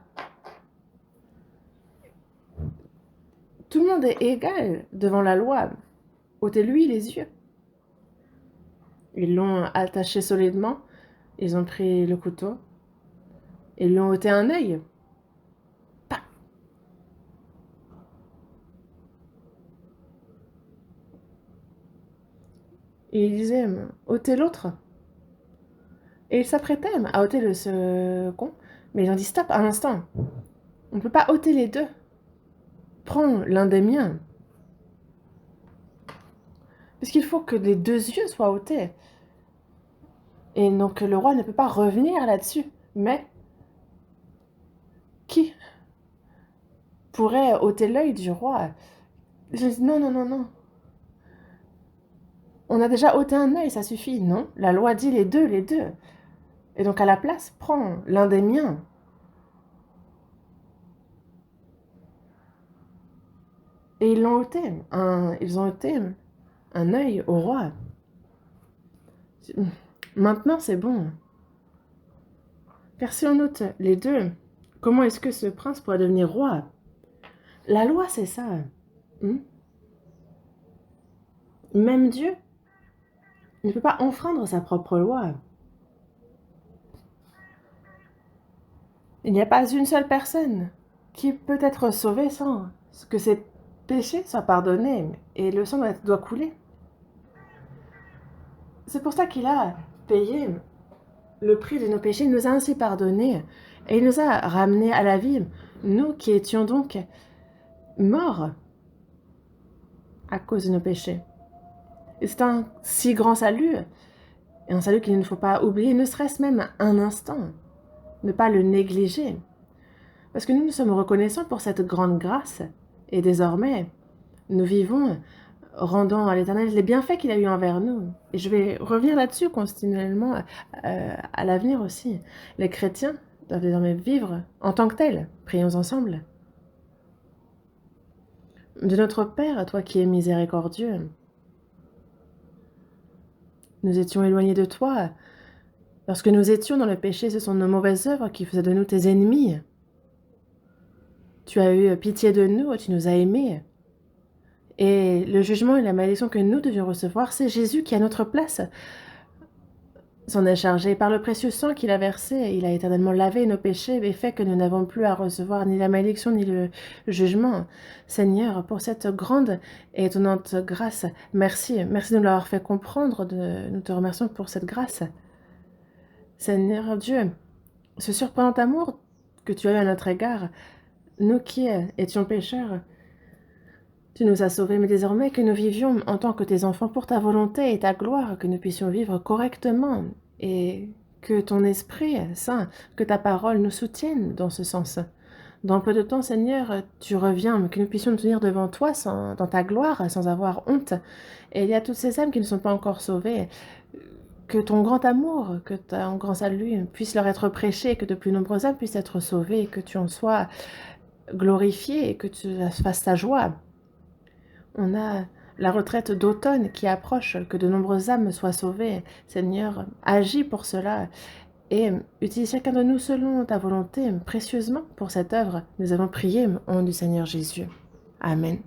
Tout le monde est égal devant la loi. Ôtez-lui les yeux. Ils l'ont attaché solidement, ils ont pris le couteau, et ils lui ont ôté un œil. Pas. Et il disait, ôtez l'autre. Et il s'apprêtait à ôter le second, mais ils ont dit, stop, un instant. On ne peut pas ôter les deux. Prends l'un des miens. Parce qu'il faut que les deux yeux soient ôtés. Et donc le roi ne peut pas revenir là-dessus. Mais qui pourrait ôter l'œil du roi? Je dis non, non, non, non. On a déjà ôté un œil, ça suffit, non? La loi dit les deux, les deux. Et donc à la place, prends l'un des miens. Et ils l'ont ôté. Ils ont ôté un œil au roi. Maintenant, c'est bon. Car si on ôte les deux, comment est-ce que ce prince pourrait devenir roi? La loi, c'est ça. Même Dieu ne peut pas enfreindre sa propre loi. Il n'y a pas une seule personne qui peut être sauvée sans que ses péchés soient pardonnés et le sang doit couler. C'est pour ça qu'il a payé le prix de nos péchés, il nous a ainsi pardonnés et il nous a ramenés à la vie, nous qui étions donc morts à cause de nos péchés. Et c'est un si grand salut, et un salut qu'il ne faut pas oublier, ne serait-ce même un instant, ne pas le négliger. Parce que nous sommes reconnaissants pour cette grande grâce, et désormais, nous vivons rendant à l'Éternel les bienfaits qu'il a eu envers nous. Et je vais revenir là-dessus continuellement à l'avenir aussi. Les chrétiens doivent désormais vivre en tant que tels. Prions ensemble. De notre Père, toi qui es miséricordieux, nous étions éloignés de toi. Lorsque nous étions dans le péché, ce sont nos mauvaises œuvres qui faisaient de nous tes ennemis. Tu as eu pitié de nous, tu nous as aimés. Et le jugement et la malédiction que nous devions recevoir, c'est Jésus qui, à notre place, s'en est chargé. Par le précieux sang qu'il a versé, il a éternellement lavé nos péchés et fait que nous n'avons plus à recevoir ni la malédiction ni le jugement. Seigneur, pour cette grande et étonnante grâce, merci. Merci de nous l'avoir fait comprendre. Nous te remercions pour cette grâce. Seigneur Dieu, ce surprenant amour que tu as eu à notre égard, nous qui étions pécheurs, tu nous as sauvés, mais désormais que nous vivions en tant que tes enfants pour ta volonté et ta gloire, que nous puissions vivre correctement et que ton Esprit Saint, que ta parole nous soutienne dans ce sens. Dans peu de temps, Seigneur, tu reviens, que nous puissions nous tenir devant toi dans ta gloire, sans avoir honte. Et il y a toutes ces âmes qui ne sont pas encore sauvées. Que ton grand amour, que ton grand salut puisse leur être prêché, que de plus nombreuses âmes puissent être sauvées, que tu en sois glorifié et que tu fasses ta joie. On a la retraite d'automne qui approche, que de nombreuses âmes soient sauvées. Seigneur, agis pour cela et utilise chacun de nous selon ta volonté précieusement pour cette œuvre. Nous avons prié au nom du Seigneur Jésus. Amen.